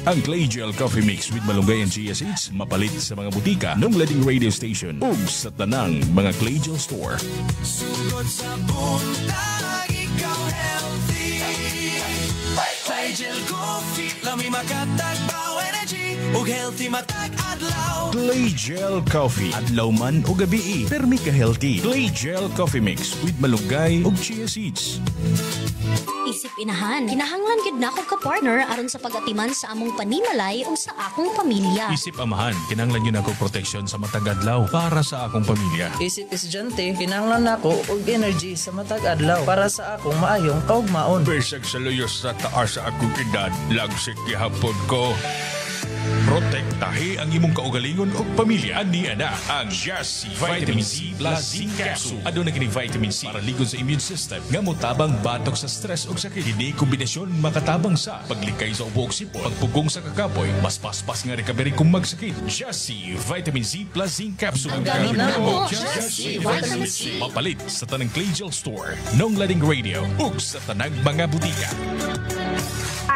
Ang Clay Gel Coffee Mix with malunggay and chia seeds mapalit sa mga butika ng Lading Radio Station ug sa tanang mga Clay Gel Store.
Sugod sa buntag, ikaw healthy. Clay Gel Coffee, lami makatagbaw energy ug healthy matag adlaw.
Clay Gel Coffee. Adlaw man o gabi, permi ka healthy. Clay Gel Coffee Mix with malunggay ug chia seeds.
Isip inahan, kinahanglan gid nako ka partner aron sa pagatiman sa among panimalay o sa akong pamilya.
Isip amahan, kinahanglan yun ako proteksyon sa matag adlaw para sa akong pamilya.
Isip estudyante, kinahanglan nako og energy sa matag adlaw para sa akong maayong kaugmaon.
Besag sa luyos sa taas sa akong edad, lagsik gihapon ko. Protektahi ang imong kaugalingon o pamilya. Ani ana ang Just Vitamin C plus Zinc Capsule. Aduna kini vitamin C para ligon sa immune system nga motabang batok sa stress o sakit. Kini kombinasyon makatabang sa paglikay sa ubo ug sipon, pagpugong sa kakapoy, mas paspas nga recovery kung magsakit. Just Vitamin C plus Zinc Capsule.
Ang gamit na mo,
Just Vitamin C. Mapalit sa tanang Clay Gel Store, Nong Lading Radio ug sa tanang mga butika.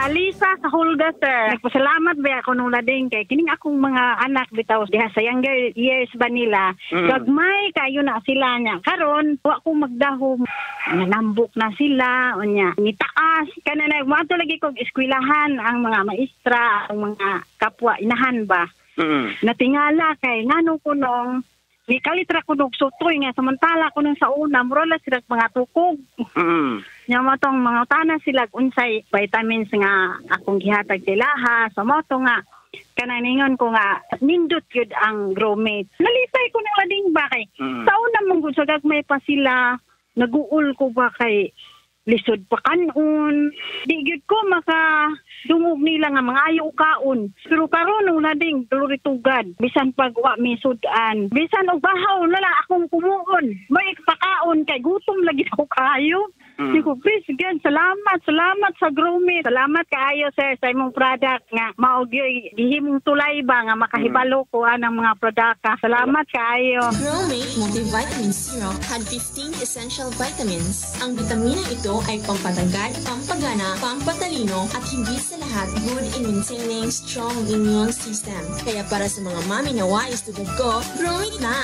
Alisa sa Hulga, sir. Nagpasalamat ba ako nung lading kay kining akong mga anak bitaw diha sa younger years ba nila. Gagmay kayo na sila niya. Karon wa ko magdahom. Nanambok na sila unya. Nitaas kana na mo lagi kog eskwelahan ang mga maestra, ang mga kapwa inahan ba. Natingala kay ngano ko nung ni kalitra ko og sutoy nga samantala ko nung sa una mura sila mga tukog. Nya mo tong mga utana sila unsay vitamins nga akong gihatag silaha sa mo to nga kananingon ko nga nindot gyud ang Gromate. Nalisay ko nang lading ba kay sa una mong gud sa gagmay pa sila naguul ko ba kay lisod pa kanon. Di gyud ko maka dungog nila nga mga ayaw kaon. Pero karon nung lading tugad bisan pag wa mi sudan. Bisan og bahaw na lang akong kumuon. May pakaon kay gutom lagi ako kayo. Digo, please again, salamat sa Gromate. Salamat kaayo sir sa imong product nga maog gihimong tulay ba nga makahibalo ko anang mga produkta. Salamat kaayo.
Gromate Multivitamin Syrup had 15 essential vitamins. Ang bitamina ito ay pampatagad, pampagana, pampatalino at higit sa lahat good in maintaining strong immune system. Kaya para sa mga mami na wais to go, Gromate na!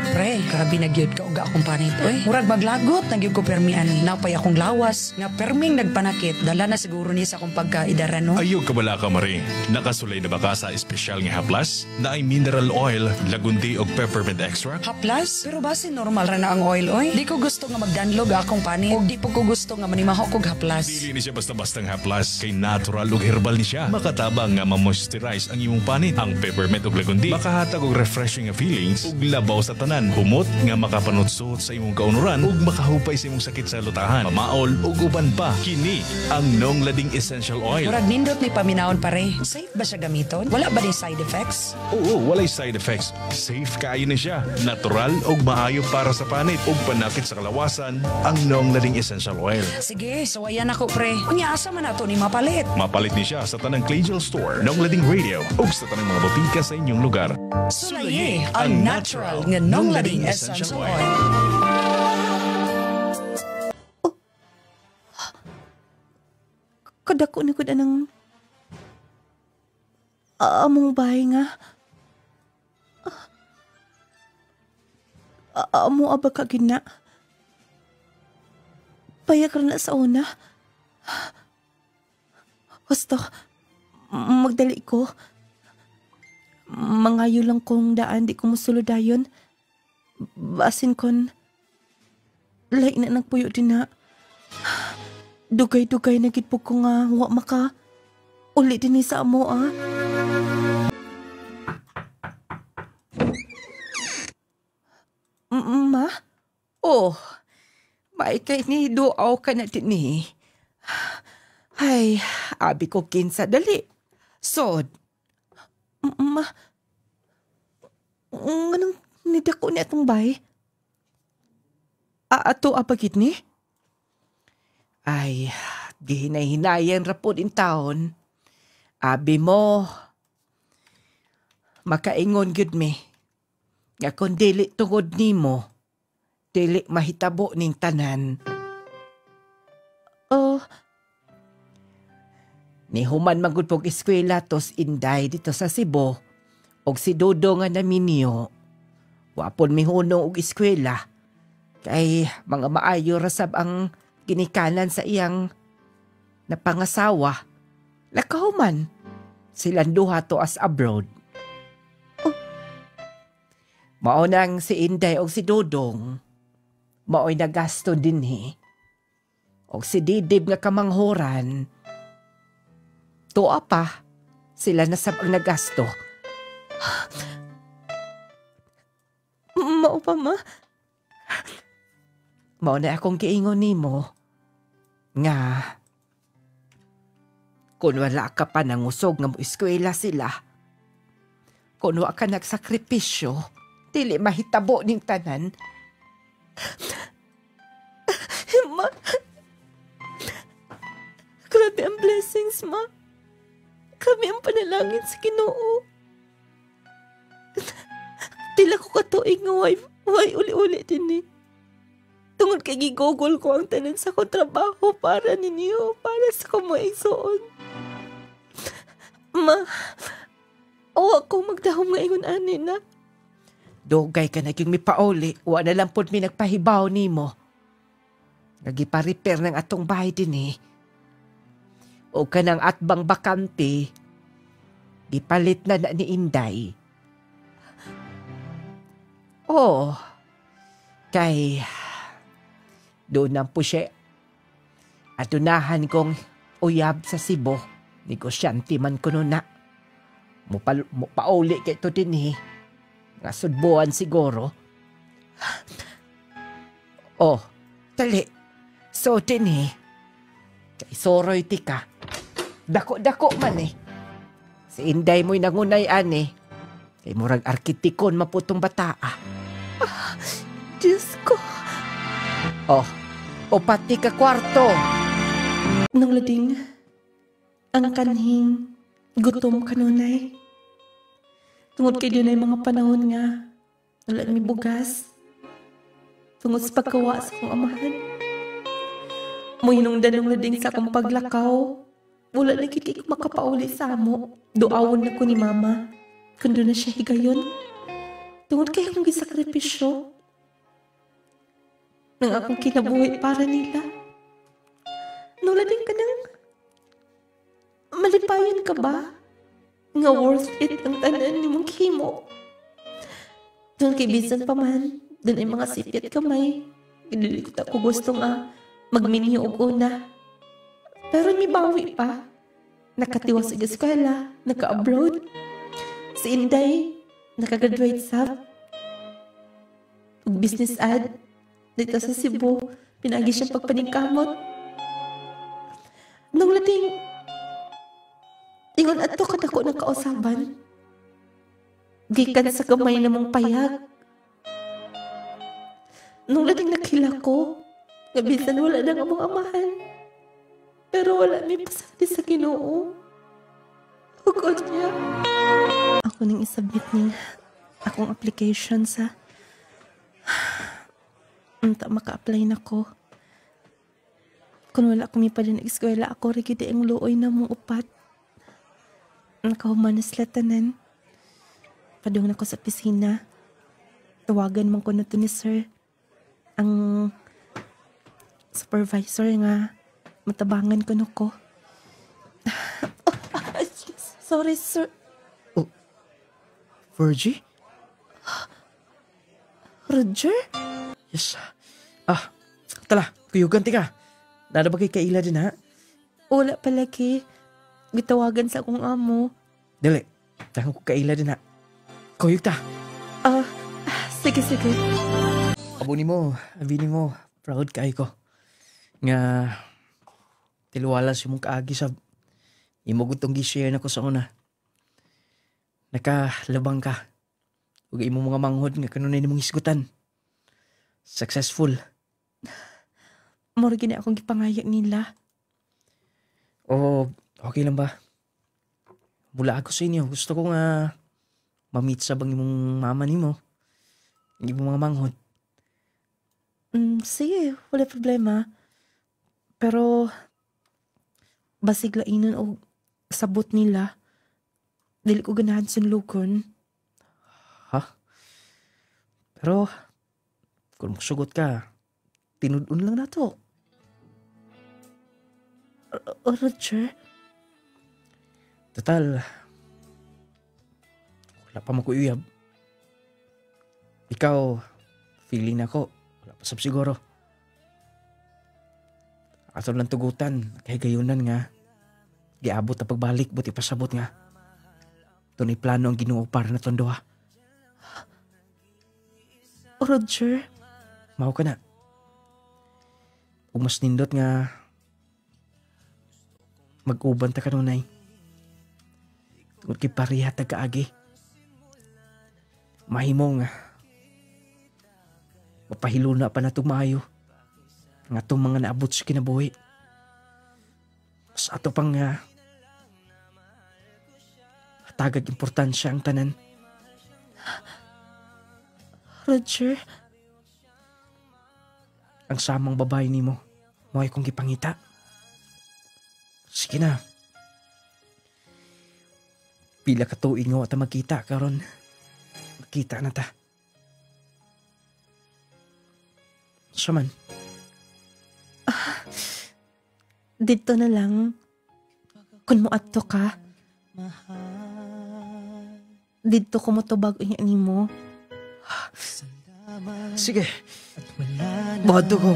Pre, grabe na gyud ka uga akong panit. Oy, murag maglagot na gyud ko permi ani. Napay akong lawas nga perming nagpanakit. Dala na siguro ni sa akong pagkaidaran no.
Ayog ka bala ka Mari. Nakasulay na ba ka sa espesyal nga haplas na ay mineral oil, lagundi og peppermint extract?
Haplas? Pero base normal ra na ang oil oy. Di ko gusto nga magdanlog akong panit. Og di po ko gusto nga manimahok og haplas.
Dili ni siya basta-bastang haplas. Kay natural ug herbal ni siya. Makatabang nga ma-moisturize ang imong panit. Ang peppermint og lagundi makahatag og refreshing nga feelings ug labaw sa tanan. Humot nga makapanutsot sa imong kaunuran ug makahupay sa imong sakit sa lutahan, pamaol ug uban pa. Kini ang Nong Lading Essential Oil.
Murag nindot ni paminawon pare. Safe ba siya gamiton? Wala ba din side effects?
Oo, walay side effects. Safe kaayo na siya. Natural ug maayo para sa panit ug panakit sa kalawasan ang Nong Lading Essential Oil.
Sige, sawayan ako pre. Unya asa man nato ni mapalit?
Mapalit ni siya sa tanang Clay Gel Store, Nong Lading Radio ug sa tanang mga botika sa inyong lugar.
Sulaye ang natural nga Nong Lading Essential Oil.
kadako ni ko ng among bahay nga. Amo aba ka gina. Payag ra na sa una. Gusto, magdali ko. Mangayo lang kong daan, di ko musuludayon. Basin kon, lain na nagpuyo din na. Dugay-dugay na gitpo ko nga, wa maka. Uli din sa amo, ah. Ma? Oh, maikay ni doaw ka na din ni. Ay, abi ko kinsa dali. Sod. Ma, anong nidako ni atong bay? Ato apagit ni? Ay, gihinay-hinayan rapod in taon. Abi mo, makaingon gyud mi. Nga kung dili tungod nimo, dili mahitabo ning tanan. Ni human magud pog eskwela tos Inday dito sa Cebu, og si Dodo nga naminyo. Wapon mihunong og eskwela, kay mga maayo rasab ang ginikanan sa iyang napangasawa. Lakahuman, silang duha to as abroad. Mao nang si Inday og si Dodong, mao'y nagasto dinhi. Og si Didib nga kamanghoran, tuwa pa, sila nasab ang nagasto. Mao pa, ma?
Mao na akong giingon nimo, nga, kung wala ka pa nangusog nga mo eskwela sila, kung wala ka nagsakripisyo, dili mahitabo ning tanan.
Ma, grabe ang blessings, ma. Kami ang panalangin sa Ginoo. Tila ko katuig nga way uli-uli din eh. Tungod kay gigogol ko ang tanan sa kong trabaho para ninyo, para sa kumaigsoon. Ma, awa ko magdahom nga ingon ani na.
Dugay ka naging mipauli, wa na lang pod mi nagpahibaw nimo. Nagipa-repair ng atong bahay din eh. O kanang atbang bakante, gipalit na ni Inday. Oh, kay doon ang po siya atunahan kong uyab sa Cebu. Negosyante man ko na. Mupauli kay ito din eh. Nga sudbuan siguro. Oh, tali. So din eh. Kay soroy ti ka. Dako-dako man eh. Si Inday mo'y nangunayan eh. Kay murag arkitikon maputong bataa.
Diyos ko.
Oh, o pati ka kwarto.
Nung lading, ang kanhing gutom kanunay. Tungod kay dunay mga panahon nga, wala mi bugas. Tungod sa pagkawa sa kong amahan. Muhinong danong lading sa akong paglakaw, wala na kiti ko makapauli sa amo. Doawon na ko ni mama, kundo na siya higayon. Tungod kay akong gisakripisyo nang akong kinabuhi para nila. Nung lading ka nang malipayan ka ba? Nga worth it ang tanan ni mong himo. Doon kay bisan pa man, doon ay mga sipit kamay. Hindi ko tako gusto nga magminyo og una. Pero may bawi pa. Nakatiwa sa eskwela, naka-abroad. Si Inday, nakagraduate sa business ad. Dito sa Cebu, pinagi siya pagpaningkamot. Nung lating, ingon ato kadako ng kausaban. Gikan sa gamay na mong payag. Nung lating nakila ko, nga bisan wala na nga mong amahan. Pero wala may pasati sa Ginoo. Ugod niya. Ako nang isubmit niya akong application sa unta maka-apply na ko. Kung wala kami pa din eskwela, ako rin kita ang luoy na mong upat. Nakahumanas latanan. Padung na ko sa pisina. Tawagan man ko na to ni sir. Ang supervisor nga matabangan ko na ko. Sorry, sir.
Oh. Virgie?
Roger?
Yes. Tala, kuyugan ka. Nada ba kay kaila din ha?
Wala palagi. Gitawagan sa akong amo.
Dali, tangan ko kaila din ha. Kuyug ta.
Sige.
Abuni mo, proud kay ko. Nga, tiluwalas yung mong kaagi sa imog itong gi-share na ko sa una. Nakalabang ka. Huwag imo mga manghod nga kanunay ni mong isgutan. Successful.
Morgi na akong gipangayak nila.
Okay lang ba? Mula ako sa inyo. Gusto ko nga ma-meet sa bang imong mama ni mo. Yung imong mga manghod.
Sige, wala problema. Pero, basig lainan o sabot nila. Dili ko ganahan sunlukon.
Ha? Pero, kung magsugot ka, tinudun lang na to.
Roger?
Total, wala pa makuyuyab. Ikaw, feeling ako, wala pa sab siguro. Ato lang tugutan, kay gayunan nga, giabot na pagbalik, buti pasabot nga. Doon ay plano ang Ginoo para na tondo ha.
Roger?
Mao ka na. Kung mas nindot nga, mag-uban ta kanunay. Tungod kay pariha tagaagi. Mahimong mapahilo na pa na tumayo. Nga itong mga naabot sa kinabuhi. Mas ato pang hatagag importansya ang tanan.
Roger?
Ang samang babae ni mo, mo'y kong gipangita. Sige na. Pila ka tuig nga wata magkita karon. Magkita na ta. Siya man.
Dito na lang. Kung mo ato ka. Dito ko mo tubag unya ni mo.
Sige. Bato ko.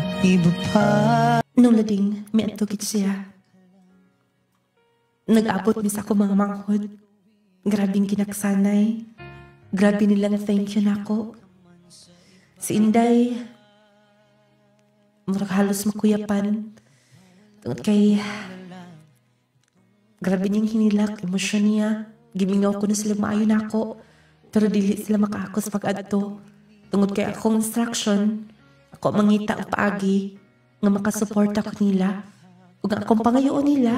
Nung lading, may atugit siya. Nag-abot mi sa ako mga manghod. Grabing kinaksanay. Grabe nilang thank you na ako. Si Inday, murag halos makuyapan. Tungod kay, grabe niyang hinilak, emosyon niya. Gimingaw ko na sila maayo na ako. Pero dili sila makaakos pag-adto. Tungod kay akong instruction, ako mangita ang paagi nga makasupport ako nila. Ug akong pangayoon nila,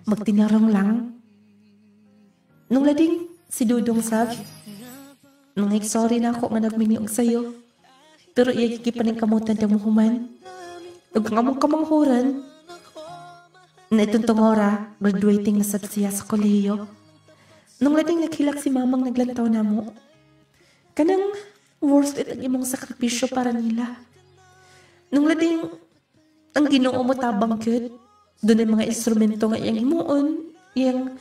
magtinarong lang. Nung lading, si Dudong sab, nung sorry na ako nga nagminiog sa'yo. Pero iya gikipan ng kamutan ng muhuman. Ug ang among kamanghuran, na itong tungora, graduating na sab siya sa kolehiyo. Nung lading naghilak si mamang naglantaw na mo, kanang worth it ang imong sakripisyo para nila. Nung lading, ang Ginoo mo tabang kyud, doon ang mga instrumento nga iyang himuon, iyang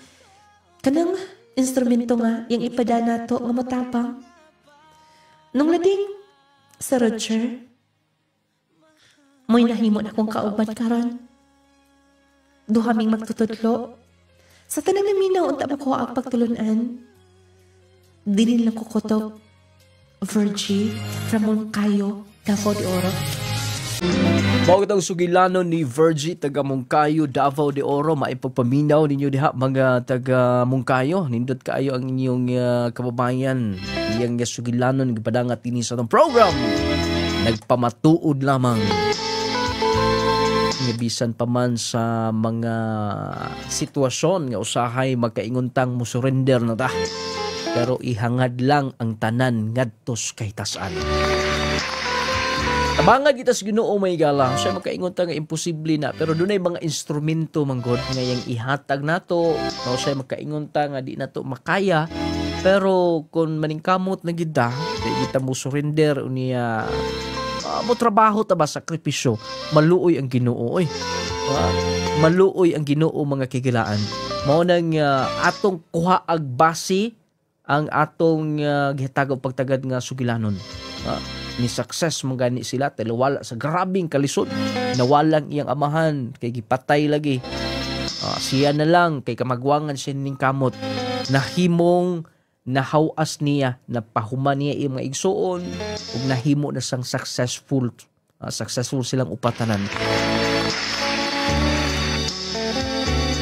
kanang instrumento nga iyang ipada nato nga matapang. Nung lading, sa Roger, mo'y nahimo na akong kauban karon. Duhaming magtutudlo. Sa tanang naminaw, unta mo ko ang pagtulunan. Dinin lang kukutok. Virgie, from Moncayo, Davao de Oro.
Bakit ang sugilanon ni Virgie, taga Moncayo, Davao de Oro, maipagpaminaw ninyo diha, mga taga Moncayo. Nindot kaayo ang inyong kababayan. Iyang sugilanon, gipadangat ini sa itong program. Nagpamatuod lamang. Bisan pa man sa mga sitwasyon nga usahay magkainguntang mo surrender na ta. Pero ihangad lang ang tanan ngadtos kay tasan. Tabangan kita sa Ginoo may gala. Siya makaingon ta nga imposible na pero dunay mga instrumento manggod nga yang ihatag nato. No siya makaingon ta nga di nato makaya. Pero kung maningkamot na gid di kita mo surrender unya mo trabaho ta ba sakripisyo, maluoy ang Ginoo maluoy ang Ginoo mga kigilaan. Mao nang atong kuhaag base ang atong gihatag og pagtagad nga sugilanon. Ni success mong gani sila talawala sa grabing kalisod, nawalang iyang amahan kay gipatay lagi. Siya na lang kay kamagwangan siya ning kamot, nahimong nahawas niya, napahuman niya iyang mga igsuon ug nahimo na sang successful silang upatanan.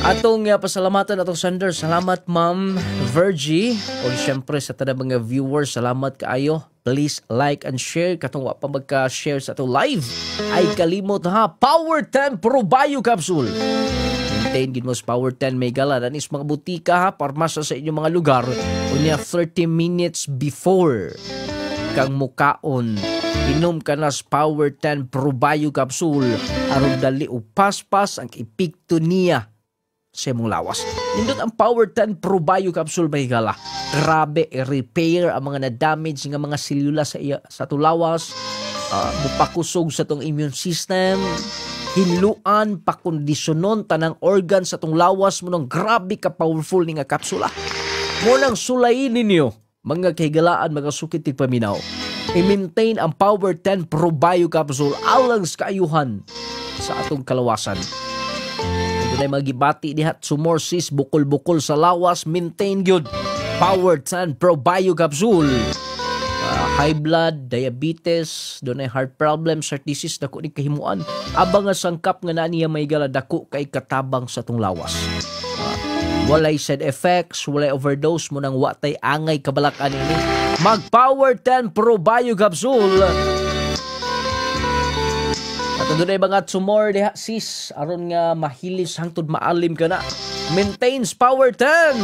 Atong pasalamatan atong sender. Salamat Ma'am Virgie. O syempre sa tanang mga viewers, salamat kaayo. Please like and share. Katong wa pa magka-share sa atong live, ay kalimot ha. Power 10 Pro Bio Capsule. Maintain gid mo sa Power 10 may gala. Danis mga butika ha, parmasa sa inyong mga lugar. Unya 30 minutes before kang mukaon, inom ka na sa Power 10 Pro Bio Capsule. Aron dali o paspas ang epekto niya sa imong lawas. Nindot ang Power 10 Pro Bio Capsule mahigala. Grabe, i-repair ang mga na-damage nga mga selula sa atong lawas. Mupakusog sa atong immune system. Hinluan, pakondisyonon tanang organ sa atong lawas mo nang grabe ka powerful ni nga kapsula. Munang sulayin ninyo, mga kahigalaan, mga sukit tigpaminaw. I-maintain ang Power 10 Pro Bio Capsule alang sa kaayuhan sa atong kalawasan. Ito na magibati dihat sumorsis bukol-bukol sa lawas, maintain gyud Power 10 Pro Bio Capsule. High blood, diabetes, doon ay heart problems, heart disease, dako ni kahimuan. Abang nga sangkap nga na niya may gala, dako kay katabang sa tong lawas. Walay side effects, walay overdose mo nang watay angay kabalakan ini. Mag Power 10 Pro Bio Capsule. At doon ay mga tumor diha sis, aron nga mahilis hangtod maalim ka na. Maintains Power 10.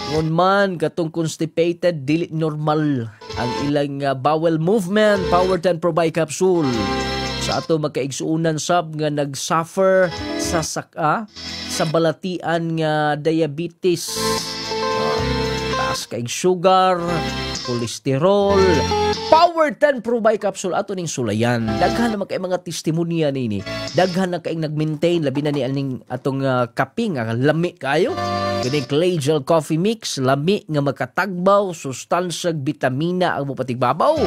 Ngun man katong constipated, dili normal ang ilang bowel movement, Power 10 Pro Bio Capsule. Sa ato magkaigsuunan sab nga nagsuffer sa balatian nga diabetes, taas kaig sugar, kolesterol. Power 10 Pro Bio Capsule ato ning sulayan. Daghan na kay mga testimonya nini. Daghan na kay nag-maintain labi na ni aning atong kaping lami kayo. Kini clay gel coffee mix, lami nga makatagbaw, sustansag bitamina ang mupatigbabaw.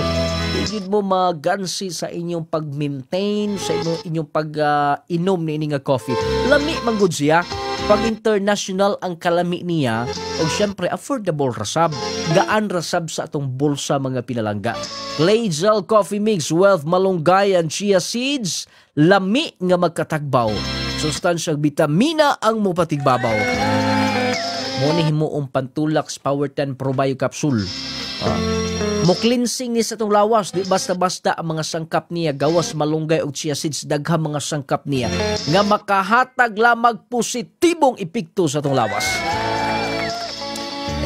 Igid mo magansi sa inyong pag-maintain, sa inyong pag-inom ni nga coffee. Lami manggod siya. Pag international ang kalami niya, o syempre affordable rasab. Gaan rasab sa atong bulsa mga pinalangga. Clay gel coffee mix with malunggay and chia seeds, lami nga magkatagbaw. Sustansyang bitamina ang mupatigbabaw. Muna himuong pantulak sa Power 10 Pro Bio Capsule. Mo cleansing ni sa itong lawas, di basta-basta ang mga sangkap niya, gawas malunggay o chia seeds, daghang mga sangkap niya, nga makahatag lamang positibong epekto sa itong lawas.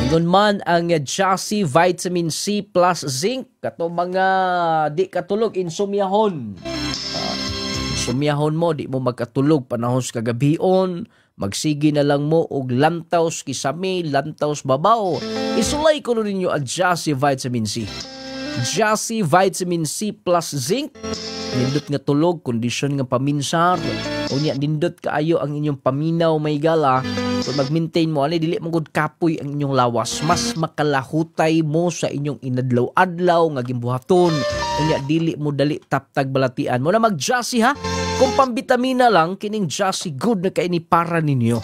Ingon man ang Jassy Vitamin C plus Zinc, kato mga di katulog, insomyahon. Insomyahon mo, di mo magkatulog panahon sa kagabion, magsigi na lang mo og lantaws kisame, lantaws babaw. Isulay ko ninyo ang Jassy Vitamin C. Jassy Vitamin C plus Zinc. Nindot nga tulog, kondisyon nga paminsar. O niya, nindot kaayo ang inyong paminaw may gala. Kung mag-maintain mo, dili magud kapoy ang inyong lawas. Mas makalahutay mo sa inyong inadlaw-adlaw nga gimbuhaton. O niya, dili mo dali taptag balatian. Mo na mag-Jassy ha. Kung pambitamina lang, kining Jassy good na kaini para ninyo.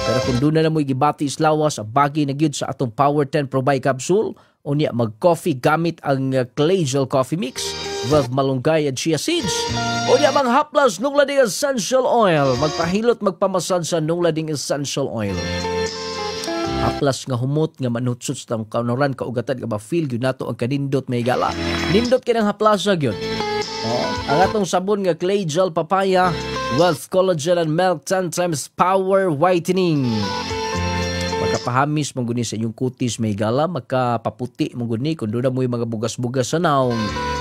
Pero kung doon na mo igibati islawas, bagay na gyud sa atong Power 10 Pro Bio Capsule, o niya mag-coffee gamit ang clay gel coffee mix with malunggay at chia seeds. O niya mga haplas nung lading essential oil. Magpahilot magpamasad sa nung lading essential oil. Haplas nga humot nga manutsot sa kaunoran kaugatan nga ma-feel yun nato ang kanindot may gala. Nindot kinang haplasa yun. Ang atong sabon nga clay gel papaya with collagen and milk 10 times power whitening. makapahamis mong guni sa inyong kutis may gala, makapaputi mong guni kung doon na mo yung mga bugas-bugas sa naong,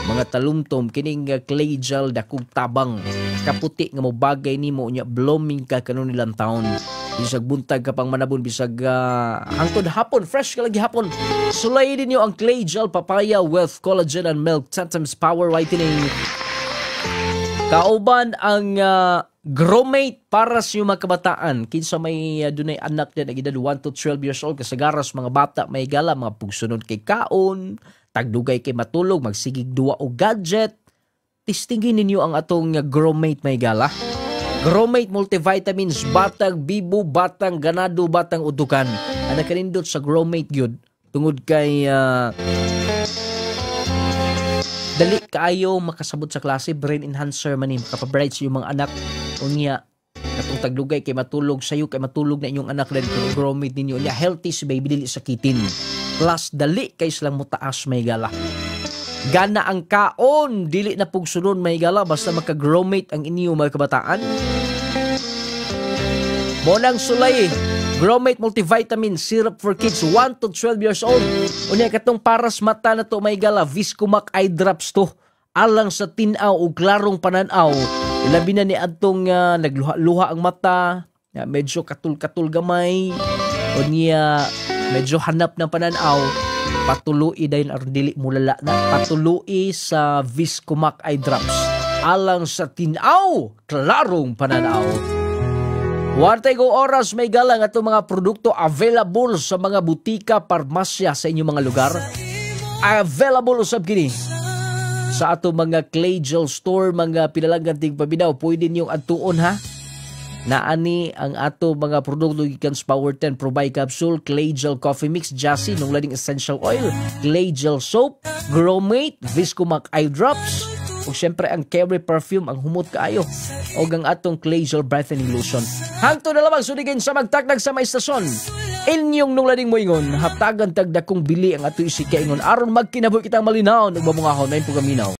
mga talumtom, kining clay gel dakog tabang, kaputi nga mo bagay ni mo niya, blooming ka kanon nilang taon. Bisag buntag ka pang manabon, bisag hangtod hapon, fresh ka lagi hapon. Sulayin niyo ang clay gel papaya with collagen and milk, 10 times power whitening. Kauban ang Gromate para sa mga kabataan. Kinsa may dunay anak din agidad 1 to 12 years old kasagaras mga bata may gala mga pugsunod kay kaon, tagdugay kay matulog, magsigig duwa o gadget. Tistingin ninyo ang atong Gromate may gala. Gromate multivitamins, batang bibo, batang ganado, batang udukan. Ana kanindot sa Gromate gyud tungod kay dali kaayo makasabot sa klase, brain enhancer man ni, makapabright sa iyong mga anak. Unya, katong tagdugay kay matulog sayo, kay matulog na inyong anak rin kung Gromate ninyo. Unya, healthy si baby, dili sakitin. Plus, dali kay silang mutaas may gala. Gana ang kaon, dili na pugsunod may gala, basta maka-Gromate ang inyo mga kabataan. Monang sulay, Gromate multivitamin syrup for kids 1 to 12 years old. Unya katong paras mata na to may gala, Viscomac eye drops to. Alang sa tinaw o klarong pananaw. Ilabi na ni adtong nagluha-luha ang mata, medyo katul-katul gamay. Unya medyo hanap ng pananaw. Patului dahil dili mulala na. Patului sa Viscomac eye drops. Alang sa tinaw, klarong pananaw. Wartay go oras may galang ato mga produkto available sa mga butika, parmasya sa inyong mga lugar. Available usab kini sa ato mga clay gel store, mga pinalanggan tig pabinaw. Pwede niyong adtuon ha. Naani ang ato mga produkto gikan sa Power 10 Pro Bio Capsule, clay gel coffee mix, Jassy, nung lading essential oil, clay gel soap, Gromate, Viscomac eye drops, o syempre ang Kerry perfume, ang humot kaayo, o ang atong clay gel brightening lotion. Hangto na lamang sunigin sa magtakdag sa may istasyon. Inyong nung lading moingon, haptagan tagda kong bili ang ato isikaingon aron magkinaboy kitang malinaw, nagmamungahon na yung pugaminaw.